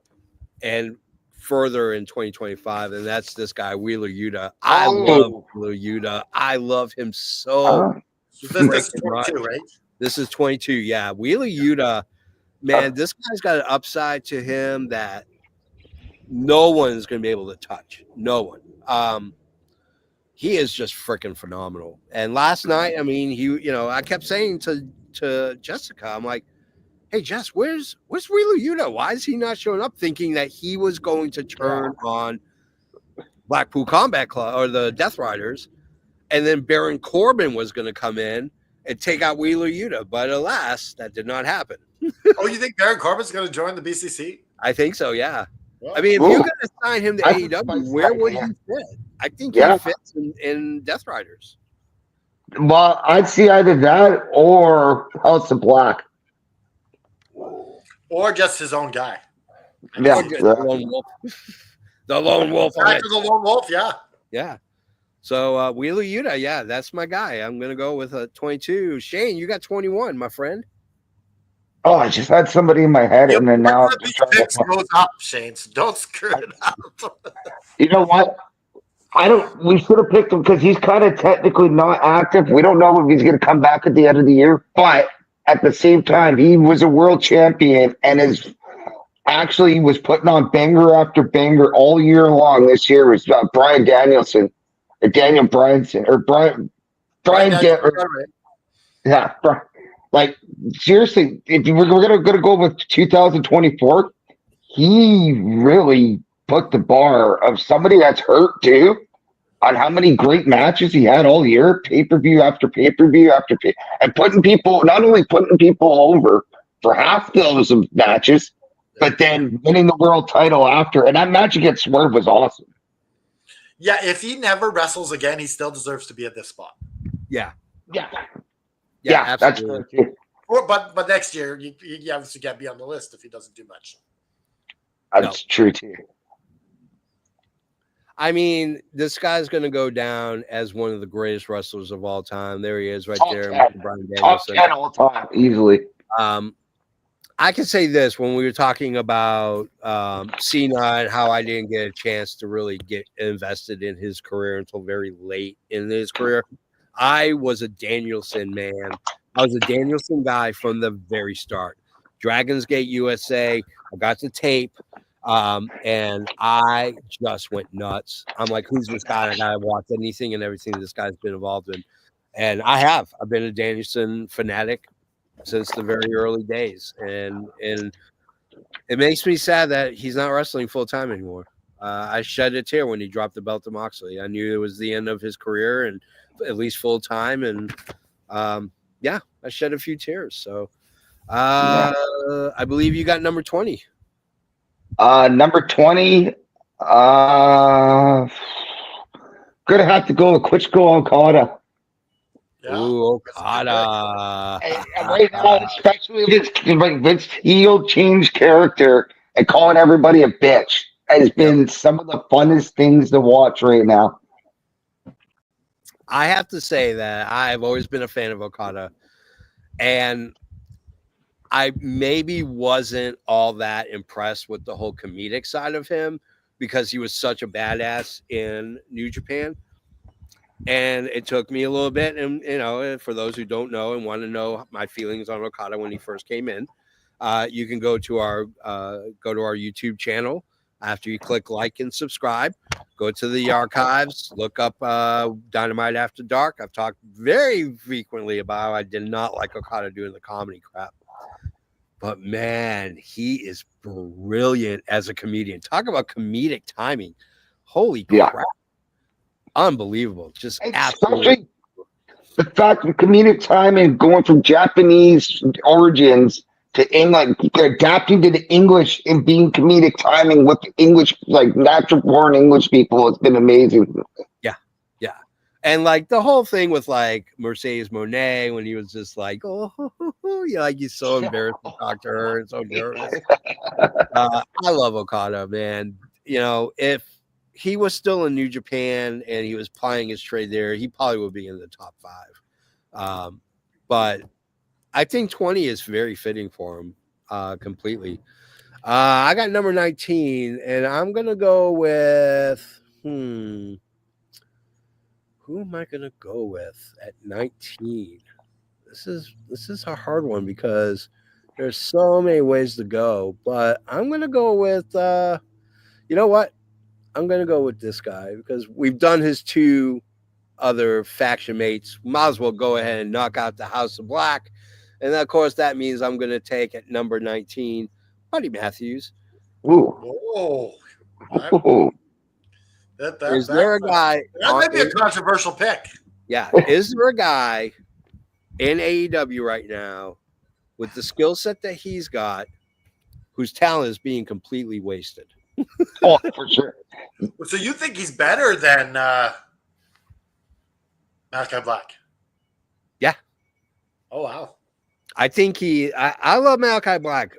and further in 2025. And that's this guy, Wheeler Yuta. I love Wheeler Yuta. I love him so. This is 22, right? This is 22. Yeah. Wheeler Yuta, man, this guy's got an upside to him that no one is going to be able to touch. No one. He is just freaking phenomenal. And last night, I mean, I kept saying to Jessica, I'm like, hey, Jess, where's Wheeler Yuta? Why is he not showing up? Thinking that he was going to turn on Blackpool Combat Club or the Death Riders, and then Baron Corbin was going to come in and take out Wheeler Yuta. But alas, that did not happen. Oh, you think Baron Corbin's going to join the BCC? I think so, yeah. Well, I mean, if you're going to sign him to AEW, where would he fit? I think he fits in Death Riders. Well, I'd see either that or House of Black. Or just his own guy. Yeah. The Lone Wolf. The Lone Wolf. Back to the Lone Wolf, yeah. Yeah. So Wheeler Yuta, yeah, that's my guy. I'm going to go with a 22. Shane, you got 21, my friend. Oh, I just had somebody in my head, and then now these picks goes up, Shane. So don't screw it up. You know what? We should have picked him because he's kind of technically not active. We don't know if he's going to come back at the end of the year, but at the same time, he was a world champion and he was putting on banger after banger all year long. This year was Brian Danielson, or Daniel Bryanson, or Brian. Yeah, like seriously, if we're gonna go with 2024, he really put the bar of somebody that's hurt too on how many great matches he had all year, pay-per-view after pay-per-view after and not only putting people over for half those matches, but then winning the world title after. And that match against Swerve was awesome. Yeah, if he never wrestles again, he still deserves to be at this spot. Yeah. Yeah, that's true too. But next year, you obviously can't be on the list if he doesn't do much. That's true too. I mean, this guy's going to go down as one of the greatest wrestlers of all time. There he is, right Top there, 10. Mr. Brian Top Danielson. 10 all time, easily. I can say this when we were talking about Cena and how I didn't get a chance to really get invested in his career until very late in his career. I was a Danielson man. I was a Danielson guy from the very start. Dragon's Gate USA. I got the tape. And I just went nuts. I'm like, who's this guy? I gotta watch anything and everything this guy's been involved in. And I've been a Danielson fanatic since the very early days. And it makes me sad that he's not wrestling full time anymore. I shed a tear when he dropped the belt to Moxley. I knew it was the end of his career and at least full time. And I shed a few tears. So I believe you got number 20. Number 20. Gonna have to go with Klitschko Okada. Yeah. Ooh, Okada. And right now, especially Vince heel change character and calling everybody a bitch has been some of the funnest things to watch right now. I have to say that I've always been a fan of Okada, and I maybe wasn't all that impressed with the whole comedic side of him because he was such a badass in New Japan. And it took me a little bit. And, for those who don't know and want to know my feelings on Okada when he first came in, you can go to our YouTube channel. After you click like and subscribe, go to the archives, look up Dynamite After Dark. I've talked very frequently about how I did not like Okada doing the comedy crap. But, man, he is brilliant as a comedian. Talk about comedic timing. Holy crap. Unbelievable. Just absolutely. The fact of comedic timing going from Japanese origins to adapting to the English and being comedic timing with the English, like natural born English people, it's been amazing. Yeah. And like the whole thing with like Mercedes Moné when he was just like, he's so embarrassed to talk to her and so nervous. I love Okada, man. If he was still in New Japan and he was plying his trade there, he probably would be in the top 5. But I think 20 is very fitting for him completely. I got number 19, and I'm going to go with, who am I going to go with at 19? This is a hard one because there's so many ways to go, but I'm going to go with, you know what? I'm going to go with this guy because we've done his 2 other faction mates. Might as well go ahead and knock out the House of Black. And of course, that means I'm going to take at number 19, Buddy Matthews. Ooh. Is there a guy? That might be a controversial pick. Yeah. Is there a guy in AEW right now with the skill set that he's got whose talent is being completely wasted? Oh, for sure. So you think he's better than Malachi Black? Yeah. Oh, wow. I think I love Malachi Black.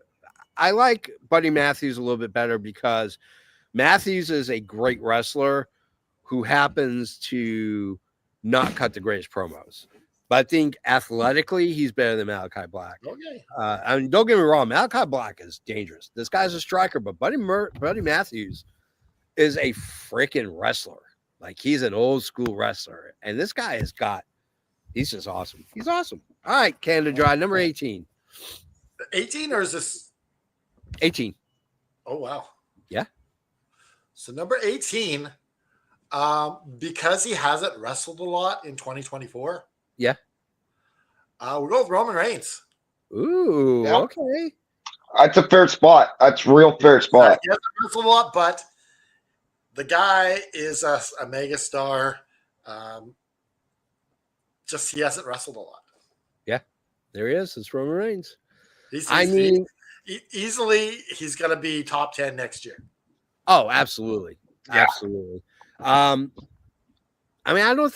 I like Buddy Matthews a little bit better because Matthews is a great wrestler who happens to not cut the greatest promos. But I think athletically, he's better than Malachi Black. Okay. I mean, don't get me wrong. Malachi Black is dangerous. This guy's a striker, but Buddy Matthews is a freaking wrestler. Like, he's an old school wrestler. And this guy he's just awesome. He's awesome. All right, Canada Dry, number 18. 18 or is this? 18. Oh, wow. Yeah. So number 18, because he hasn't wrestled a lot in 2024. Yeah. We'll go with Roman Reigns. Ooh, okay. That's a fair spot. That's a real fair spot. He hasn't wrestled a lot, but the guy is a mega star. Just he hasn't wrestled a lot. Yeah, there he is. It's Roman Reigns. Easily he's going to be top 10 next year. Oh, absolutely. Yeah. Absolutely. I mean, I don't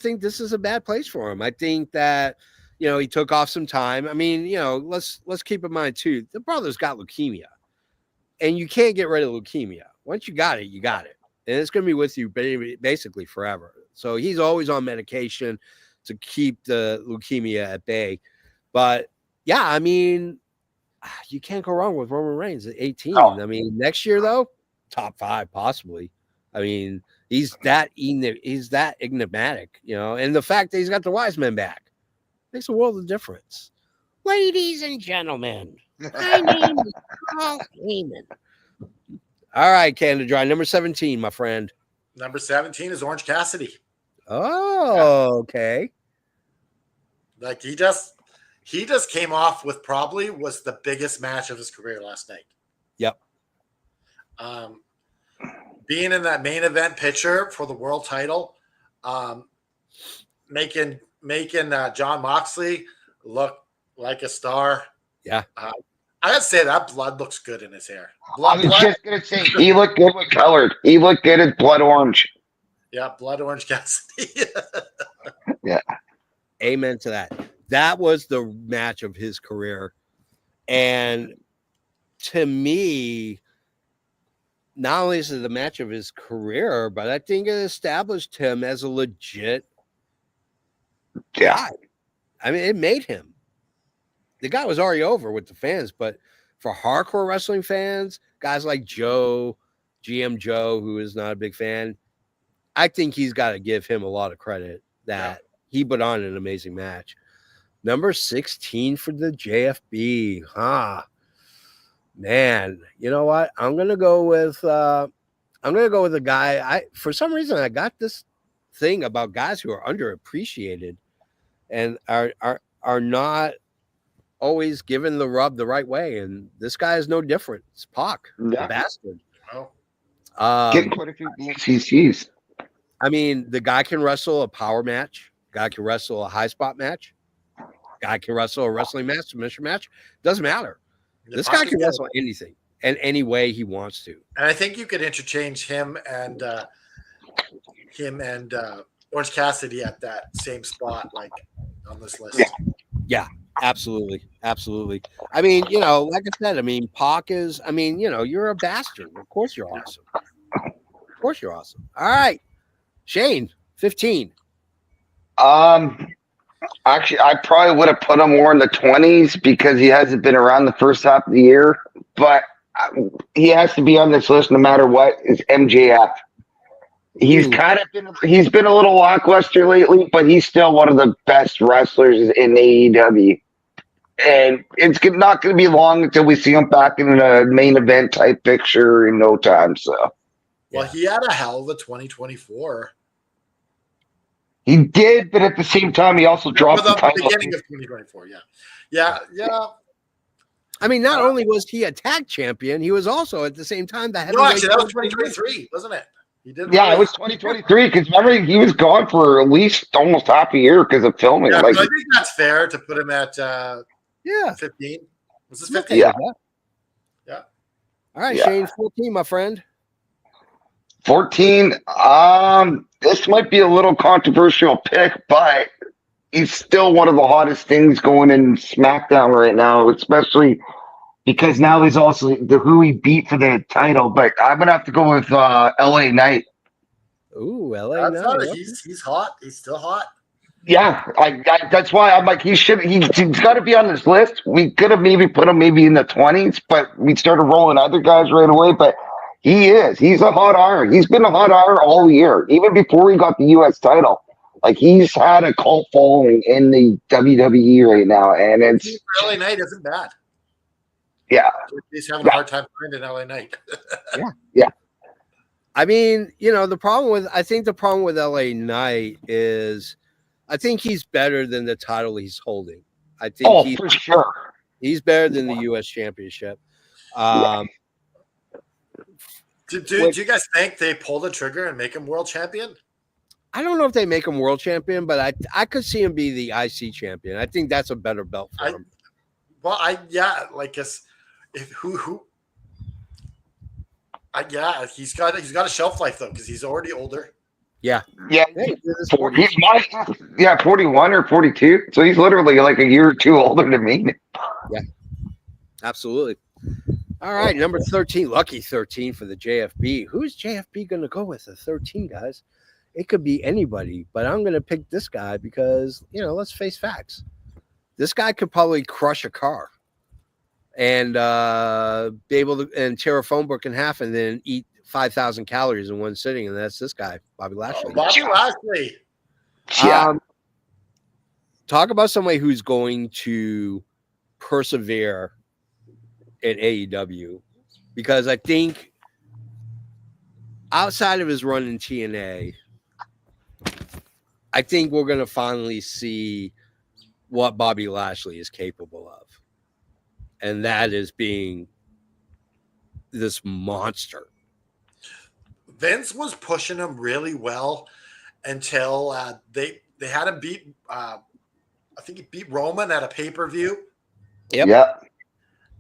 think this is a bad place for him. I think that, he took off some time. I mean, let's keep in mind too, the brother's got leukemia, and you can't get rid of leukemia. Once you got it, you got it, and it's going to be with you basically forever. So he's always on medication to keep the leukemia at bay. But yeah, I mean, you can't go wrong with Roman Reigns at 18. No. I mean, next year though, top 5 possibly. I mean, he's that enigmatic, and the fact that he's got the wise men back makes a world of difference. Ladies and gentlemen, my name is Paul Heyman. All right, Canada Dry, number 17, my friend. Number 17 is Orange Cassidy. Oh, okay. Like he just came off with probably was the biggest match of his career last night. Yep. Being in that main event picture for the world title, making John Moxley look like a star. Yeah. I gotta say that blood looks good in his hair. I was just gonna say he looked good with colored. He looked good as blood orange. Yeah, blood orange Cassidy. Yeah. Amen to that. That was the match of his career. And to me, not only is it the match of his career, but I think it established him as a legit guy. I mean, it made him. The guy was already over with the fans, but for hardcore wrestling fans, guys like Joe, GM Joe, who is not a big fan, I think he's got to give him a lot of credit that he put on an amazing match. Number 16 for the JFB. Man, you know what? I'm gonna go with a guy. For some reason I got this thing about guys who are underappreciated and are not always given the rub the right way. And this guy is no different. It's Pac, the bastard. Getting quite a few BCCs. I mean, the guy can wrestle a power match. Guy can wrestle a high spot match. Guy can wrestle a wrestling match, submission match. Doesn't matter. This guy can wrestle anything and any way he wants to. And I think you could interchange him and Orange Cassidy at that same spot, like on this list. Yeah, absolutely. Absolutely. I mean, like I said, Pac is, you're a bastard. Of course you're awesome. Of course you're awesome. All right. Shane, 15. Actually, I probably would have put him more in the 20s because he hasn't been around the first half of the year. But he has to be on this list no matter what. Is MJF. He's he's been a little lackluster lately, but he's still one of the best wrestlers in AEW. And it's not going to be long until we see him back in a main event type picture in no time. So, well, he had a hell of a 2024. He did, but at the same time, he also dropped the title. Beginning of 2024, yeah. I mean, not only was he a tag champion, he was also at the same time the No, actually, that was 2023, wasn't it? He did. Yeah, it was 2023 because remember he was gone for at least almost half a year because of filming. Yeah, I think that's fair to put him at 15. Was this 15? Yeah. All right, Shane, 14, my friend. 14. This might be a little controversial pick, but he's still one of the hottest things going in SmackDown right now, especially because now he's also who he beat for the title. But I'm gonna have to go with LA Knight. Ooh, LA Knight. He's hot. He's still hot. Yeah, that's why I'm like he's got to be on this list. We could have maybe put him in the 20s, but we started rolling other guys right away. But he's a hot iron. He's been a hot iron all year, even before he got the US title. Like he's had a cult following in the WWE right now, and it's LA Knight isn't bad. Yeah, he's having a hard time finding LA Knight. yeah. I mean, the problem with LA Knight is I think he's better than the title he's holding. I think for sure. He's better than the US Championship. Do you guys think they pull the trigger and make him world champion? I don't know if they make him world champion, but I could see him be the IC champion. I think that's a better belt for him. Well, he's got a shelf life though because he's already older. Yeah. Yeah, Yeah, he's in his he's 40s. 41 or 42. So he's literally like a year or two older than me. Absolutely. All right, number 13, lucky 13 for the JFB. Who's JFB going to go with at 13, guys? It could be anybody, but I'm going to pick this guy because, let's face facts. This guy could probably crush a car and be able to and tear a phone book in half and then eat 5,000 calories in one sitting. And that's this guy, Bobby Lashley. Bobby Lashley. Yeah. Talk about somebody who's going to persevere in AEW, because I think outside of his run in TNA, I think we're going to finally see what Bobby Lashley is capable of. And that is being this monster. Vince was pushing him really well until they had him beat, I think he beat Roman at a pay-per-view. Yep.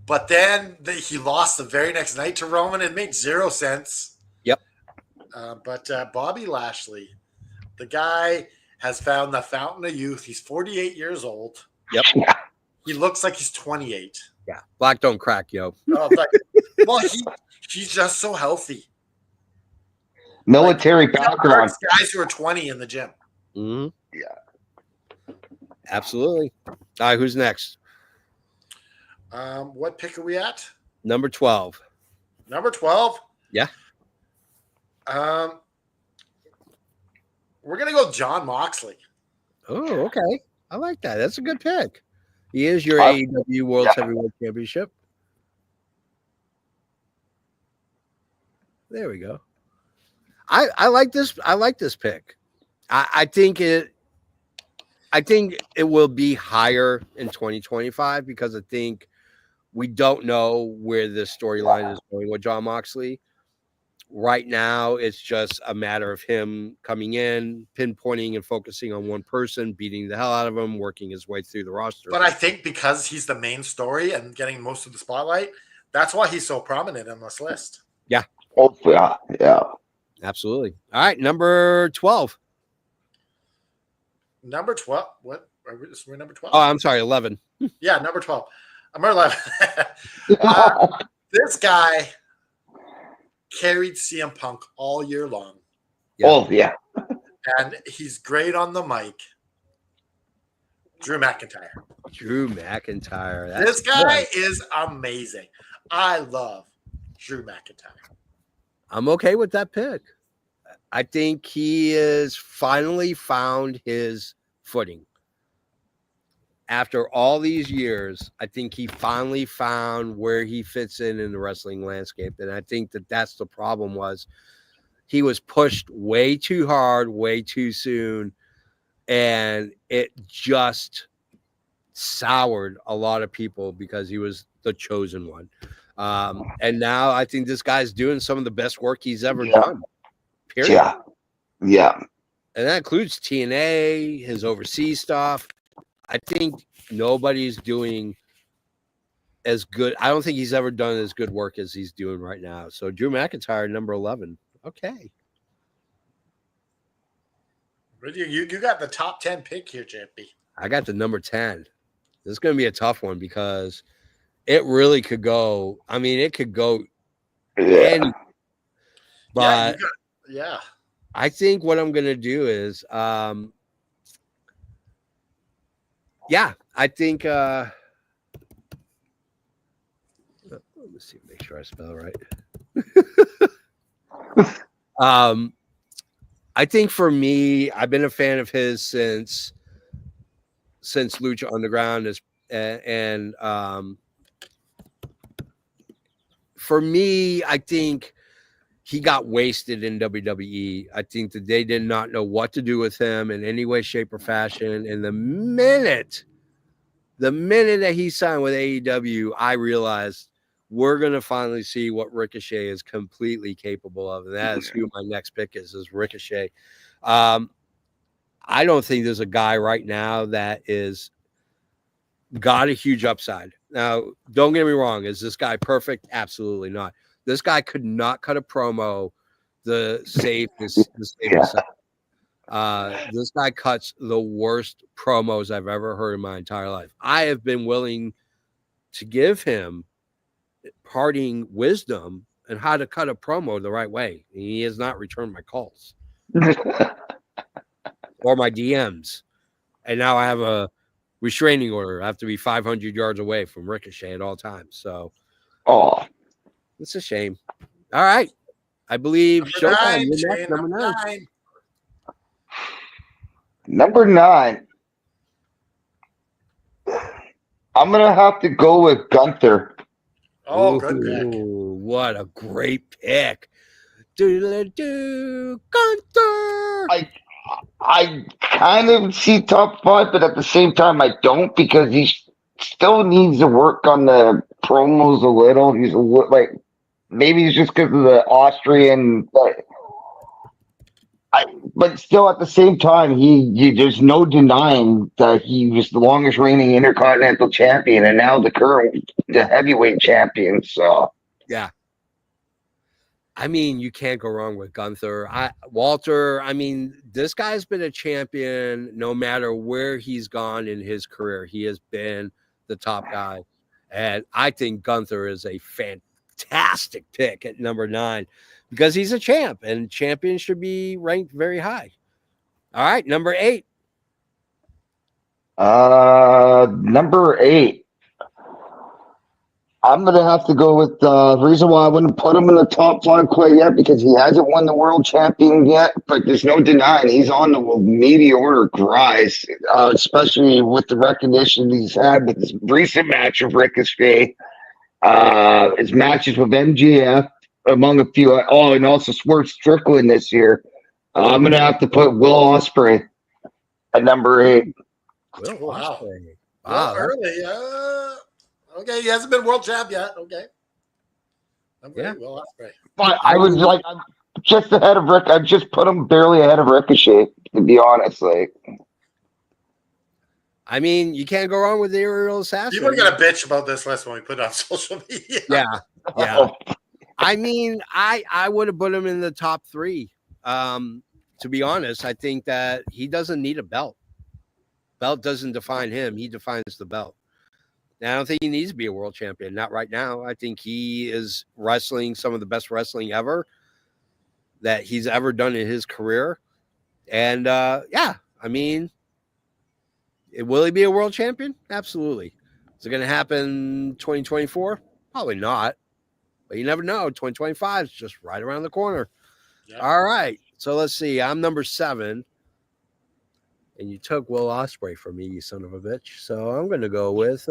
But then he lost the very next night to Roman. It made zero sense. Yep. But Bobby Lashley, the guy has found the fountain of youth. He's 48 years old. Yep. He looks like he's 28. Yeah. Black don't crack, yo. He's just so healthy. Military background. Guys who are 20 in the gym. Mm-hmm. Yeah. Absolutely. All right, who's next? What pick are we at? Number 12. Number 12? Yeah. We're going to go John Moxley. Oh, okay. I like that. That's a good pick. He is your AEW World Heavyweight Championship. There we go. I like this. I like this pick. I think it will be higher in 2025 because I think we don't know where this storyline is going with John Moxley. Right now, it's just a matter of him coming in, pinpointing and focusing on one person, beating the hell out of him, working his way through the roster. But I think because he's the main story and getting most of the spotlight, that's why he's so prominent on this list. Yeah. Oh, yeah. Yeah. Absolutely. All right, number 12. Number 12. What? We're number 12. Oh, I'm sorry, 11. Yeah, number 12. I'm number 11. This guy carried CM Punk all year long. Yeah. Oh, yeah. And he's great on the mic. Drew McIntyre. This guy is amazing. I love Drew McIntyre. I'm okay with that pick. I think he has finally found his footing. After all these years, I think he finally found where he fits in the wrestling landscape. And I think that's the problem was he was pushed way too hard, way too soon. And it just soured a lot of people because he was the chosen one. And now I think this guy's doing some of the best work he's ever done. Period. Yeah. Yeah. And that includes TNA, his overseas stuff. I think nobody's doing as good. I don't think he's ever done as good work as he's doing right now. So Drew McIntyre, number 11. Okay. You got the top 10 pick here, JP. I got the number 10. This is going to be a tough one because it really could go. I mean, it could go. Yeah. But yeah. I think what I'm going to do is, I think, let me see, make sure I spell it right. I think for me, I've been a fan of his since Lucha Underground and for me, I think he got wasted in WWE. I think that they did not know what to do with him in any way, shape, or fashion. And the minute that he signed with AEW, I realized we're going to finally see what Ricochet is completely capable of. And that is who my next pick is Ricochet. I don't think there's a guy right now that is got a huge upside. Now, don't get me wrong. Is this guy perfect? Absolutely not. This guy could not cut a promo the safest. This guy cuts the worst promos I've ever heard in my entire life. I have been willing to give him parting wisdom and how to cut a promo the right way. He has not returned my calls or my DMs. And now I have a restraining order. I have to be 500 yards away from Ricochet at all times. So, Oh, it's a shame. All right. I believe Number Showtime. nine, You're next, Shane, number number 9. nine. number 9. I'm gonna have to go with Gunther. Oh, good pick. Ooh, what a great pick. Do Gunther. I kind of see top 5, but at the same time, I don't, because he still needs to work on the promos a little. He's like, maybe it's just because of the Austrian, but still at the same time, there's no denying that he was the longest reigning Intercontinental Champion, and now the heavyweight champion. So Yeah. I mean, you can't go wrong with Gunther. Walter, I mean, this guy's been a champion no matter where he's gone in his career. He has been the top guy. And I think Gunther is a fantastic pick at number 9 because he's a champ, and champions should be ranked very high. All right, number 8. number 8. I'm gonna have to go with the reason why I wouldn't put him in the top 5 quite yet, because he hasn't won the world champion yet. But there's no denying he's on the meteoric rise, especially with the recognition he's had with his recent match with Ricochet, his matches with MJF, among a few. Oh, and also Swerve Strickland this year. I'm gonna have to put Will Ospreay at number 8. Wow. Wow, Early. Okay, he hasn't been world champ yet. Okay. Number 8, Will Ospreay. But I was like, I'm just ahead of Rick. I just put him barely ahead of Ricochet, to be honest. Like, I mean, you can't go wrong with the aerial assassin. People are gonna bitch about this list when we put it on social media. Yeah. I mean, I would have put him in the top 3. To be honest, I think that he doesn't need a belt. Belt doesn't define him. He defines the belt. Now, I don't think he needs to be a world champion. Not right now. I think he is wrestling some of the best wrestling ever that he's ever done in his career. And I mean, will he be a world champion? Absolutely. Is it going to happen 2024? Probably not. But you never know. 2025 is just right around the corner. Yeah. All right. So let's see. I'm number 7. And you took Will Ospreay from me, you son of a bitch. So I'm going to go with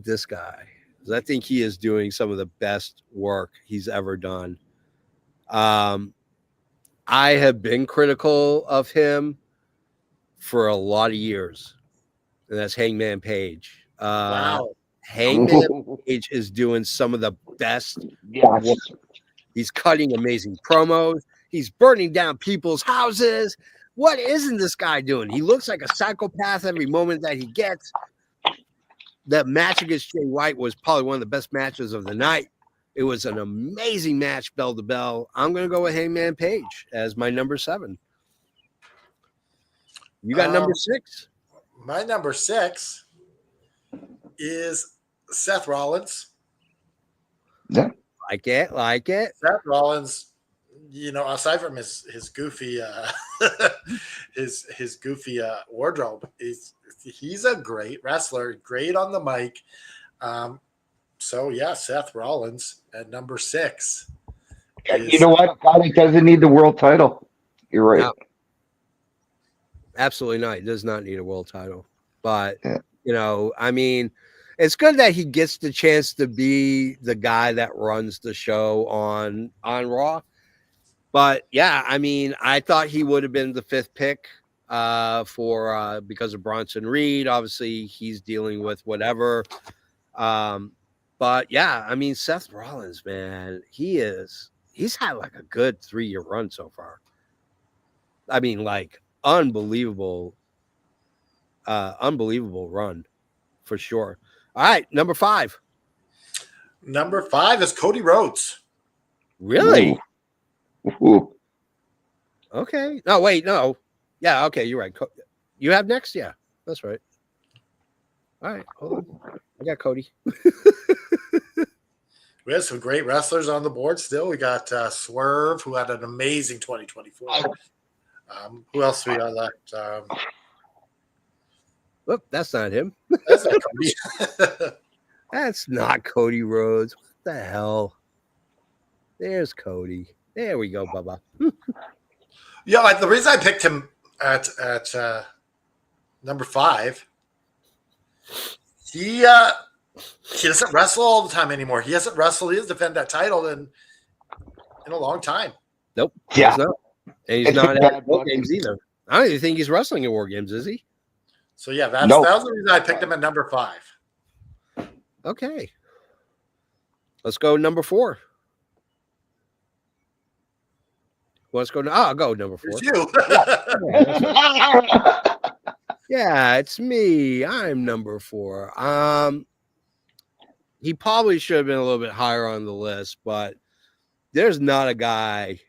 this guy, because I think he is doing some of the best work he's ever done. I have been critical of him for a lot of years, and that's Hangman Page. Wow. Hangman Page is doing some of the best work. He's cutting amazing promos. He's burning down people's houses. What isn't this guy doing? He looks like a psychopath every moment that he gets. That match against Jay White was probably one of the best matches of the night. It was an amazing match, bell to bell. I'm going to go with Hangman Page as my number 7. You got number 6? My number 6 is Seth Rollins. Yeah. Like it. Seth Rollins, aside from his goofy his goofy wardrobe, he's a great wrestler, great on the mic. Seth Rollins at number 6. You know what? God, he doesn't need the world title. You're right. No. Absolutely not. He does not need a world title. But I mean, it's good that he gets the chance to be the guy that runs the show on Raw. But I mean, I thought he would have been the 5th pick because of Bronson Reed. Obviously, he's dealing with whatever. But I mean, Seth Rollins, man, he's had like a good 3-year run so far. I mean, like unbelievable run for sure. All right, number 5. Number 5 is Cody Rhodes. Really? Ooh. Okay. No, wait, no. Yeah, okay, you're right. You have next? Yeah, that's right. All right, hold on. I got Cody. We have some great wrestlers on the board still. We got Swerve, who had an amazing 2024. Who else we got left? Whoop, that's not him. That's not Cody. That's not Cody Rhodes. What the hell? There's Cody. There we go, Bubba. Yeah, like the reason I picked him at number 5, he doesn't wrestle all the time anymore. He hasn't wrestled. He hasn't defended that title in a long time. Nope. Yeah. He's not. And he's It's not a bad at War look. Games either. I don't even think he's wrestling at War Games, is he? So yeah, that Nope. was the reason I picked him at number 5. Okay. Let's go number 4. Let's go. I'll go number 4. It's you. Yeah, it's me. I'm number 4. He probably should have been a little bit higher on the list, but there's not a guy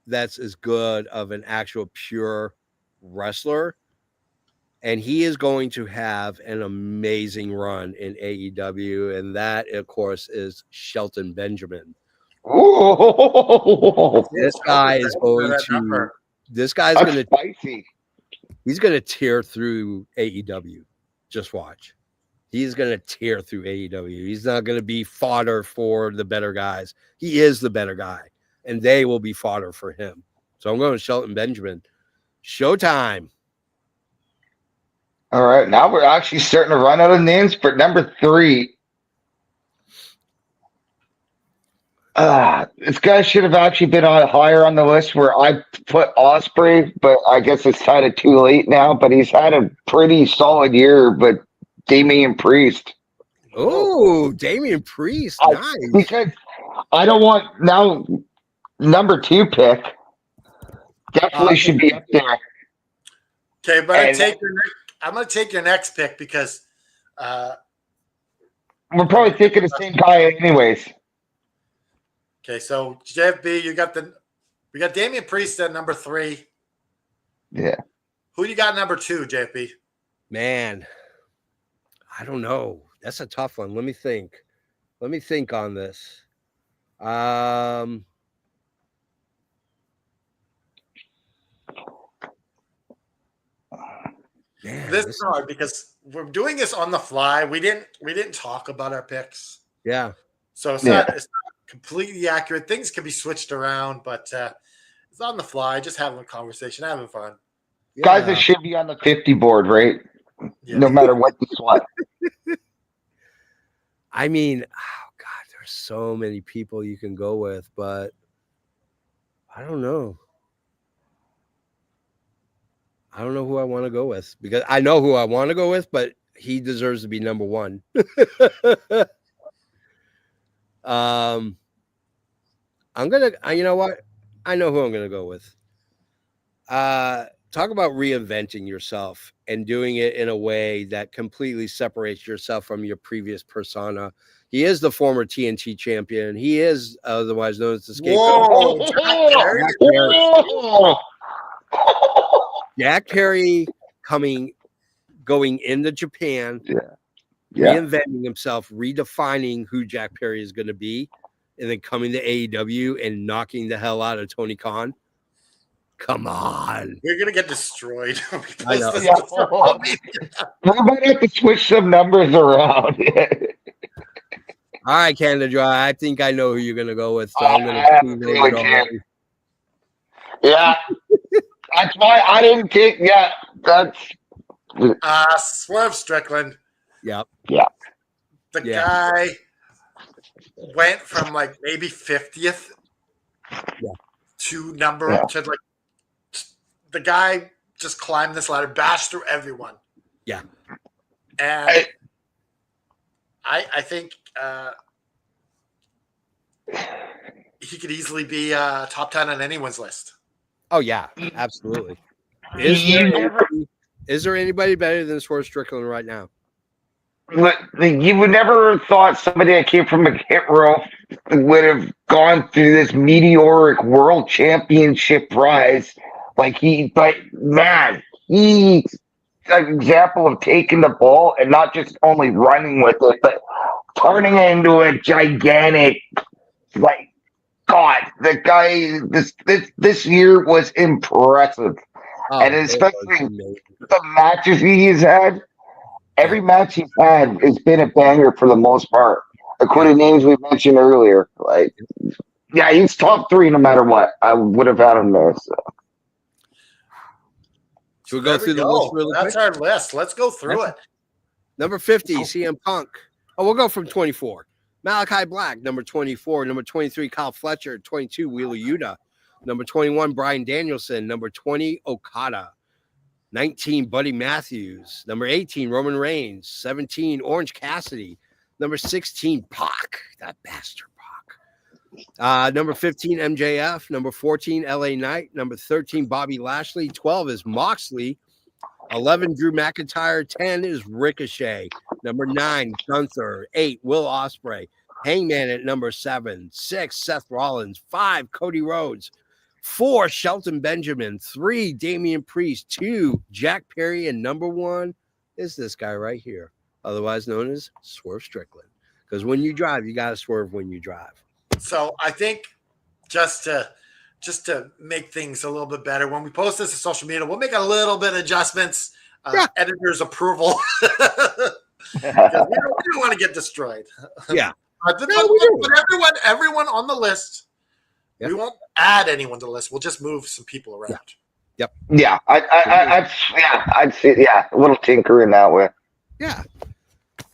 that's as good of an actual pure wrestler. And he is going to have an amazing run in AEW. And that, of course, is Shelton Benjamin. Ooh. This guy is going That to. number. This guy's That's going to. spicy. He's going to tear through AEW. Just watch. He's going to tear through AEW. He's not going to be fodder for the better guys. He is the better guy, and they will be fodder for him. So I'm going to Shelton Benjamin. Showtime. All right, now we're actually starting to run out of names for number 3. This guy should have actually been higher on the list where I put Osprey, but I guess it's kind of too late now. But he's had a pretty solid year. But Damian Priest. Oh, Damian Priest. Nice. Because I don't want now number 2 pick definitely should be up there. Okay, but And- I'm going to take your next pick because We're probably thinking the same guy anyways. okay, so JFB, we got Damian Priest at number 3. Yeah. Who you got number 2, JFB? Man, I don't know. That's a tough one. Let me think. Let me think on this. Man, This is hard because we're doing this on the fly. We didn't talk about our picks, yeah. so it's Yeah. not completely accurate. Things can be switched around, but it's on the fly. Just having a conversation, having fun. Guys Yeah. that should be on the 50 board, right? Yeah. No matter what you select. I mean, oh God, there's so many people you can go with, but I don't know. I don't know who I want to go with because I know who I want to go with, but he deserves to be number 1. I'm gonna. You know what? I know who I'm gonna go with. Talk about reinventing yourself and doing it in a way that completely separates yourself from your previous persona. He is the former TNT champion. He is otherwise known as the scapegoat. Whoa! Jack Perry going into Japan, Yeah. reinventing himself, redefining who Jack Perry is going to be, and then coming to AEW and knocking the hell out of Tony Khan. Come on. We're gonna get destroyed. I know. We might have to switch some numbers around. All right, Canada Dry. I think I know who you're going to go with. So I'm going I to really can't. Yeah. That's why I didn't take. Yeah. That's. Swerve Strickland. Yep. The Yeah. guy went from like maybe 50th to like the guy just climbed this ladder, bashed through everyone. Yeah. And I think he could easily be top 10 on anyone's list. Oh, yeah. Absolutely. Is there anybody better than Swerve Strickland right now? You would never have thought somebody that came from a hit row would have gone through this meteoric world championship rise But man, he's an example of taking the ball and not just only running with it, but turning it into a gigantic, like, God, the guy, this year was impressive. Oh, And it was especially amazing. the matches he's had, every match he's had has been a banger for the most part. According to names we mentioned earlier, like, yeah, he's top 3 no matter what. I would have had him there. So. Should we go through the list really quick? That's our list. Let's go through it. Number 50, CM Punk. Oh, we'll go from 24. Malachi Black, number 24. Number 23, Kyle Fletcher. 22, Wheeler Yuta. Number 21, Bryan Danielson. Number 20, Okada. 19, Buddy Matthews. Number 18, Roman Reigns. 17, Orange Cassidy. Number 16, Pac. That bastard Pac. Number 15, MJF. Number 14, LA Knight. Number 13, Bobby Lashley. 12 is Moxley. 11, Drew McIntyre. 10 is Ricochet. Number 9, Gunther. 8, Will Ospreay. Hangman at number 7. 6, Seth Rollins. 5, Cody Rhodes. 4, Shelton Benjamin. 3, Damian Priest. 2, Jack Perry. And number 1 is this guy right here, otherwise known as Swerve Strickland. Because when you drive, you got to swerve when you drive. So I think just to make things a little bit better, when we post this to social media, we'll make a little bit of adjustments. Editor's approval. We don't want to get destroyed. Yeah. But everyone on the list, we won't add anyone to the list. We'll just move some people around. Yep. Yeah, I'd say a little tinker in that way. Yeah.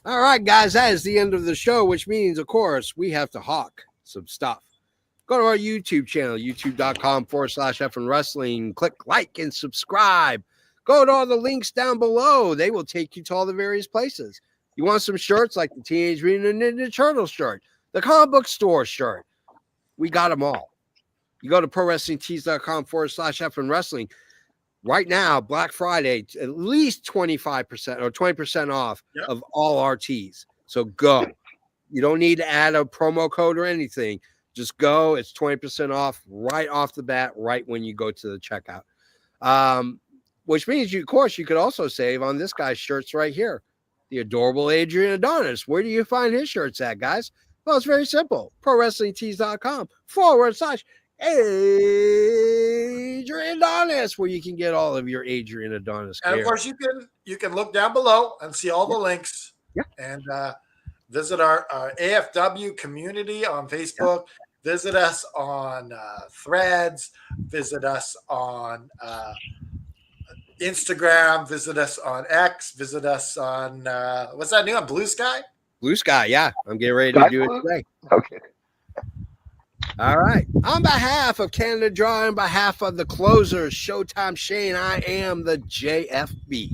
All right, guys, that is the end of the show, which means, of course, we have to hawk some stuff. Go to our YouTube channel, youtube.com/Effin Wrestling. Click like and subscribe. Go to all the links down below. They will take you to all the various places. You want some shirts like the Teenage Mutant Ninja Turtle shirt, the comic book store shirt. We got them all. You go to prowrestlingtees.com/Effin Wrestling. Right now, Black Friday, at least 25% or 20% off of all our tees. So go. You don't need to add a promo code or anything. Just go. It's 20% off right off the bat, right when you go to the checkout. Which means, of course, you could also save on this guy's shirts right here. The adorable Adrian Adonis. Where do you find his shirts at, guys? Well, it's very simple. prowrestlingtees.com/Adrian Adonis, where you can get all of your Adrian Adonis gear. And of course, you can look down below and see all the links. Yeah. And visit our AFW community on Facebook. Visit us on Threads. Visit us on Instagram. Visit us on X. Visit us on what's that new on Blue Sky? Blue Sky, yeah. I'm getting ready to do it today. Okay. All right. On behalf of Canada Dry, on behalf of the closers, Showtime Shane, I am the JFB.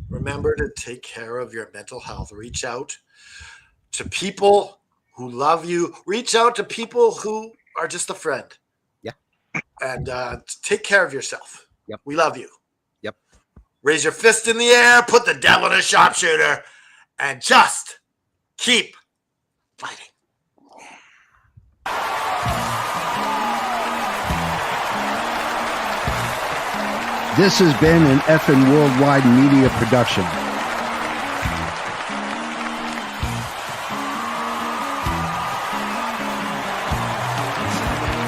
Remember to take care of your mental health. Reach out to people who love you. Reach out to people who are just a friend. Yeah. And take care of yourself. Yep. We love you. Yep. Raise your fist in the air, put the devil in a sharpshooter, and just keep fighting. This has been an Effin Worldwide Media production.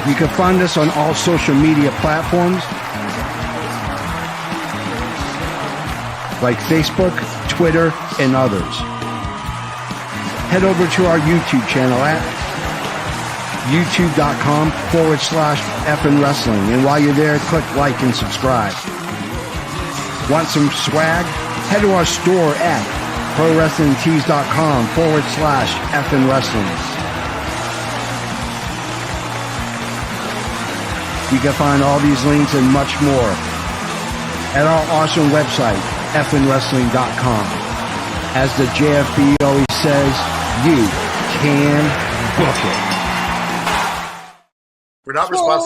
You can find us on all social media platforms like Facebook, Twitter, and others. Head over to our YouTube channel at youtube.com/Effin Wrestling. And while you're there, click like and subscribe. Want some swag? Head to our store at prowrestlingtees.com/Effin Wrestling. You can find all these links and much more at our awesome website, effinwrestling.com. As the JFB always says, you can book it. We're not responsible.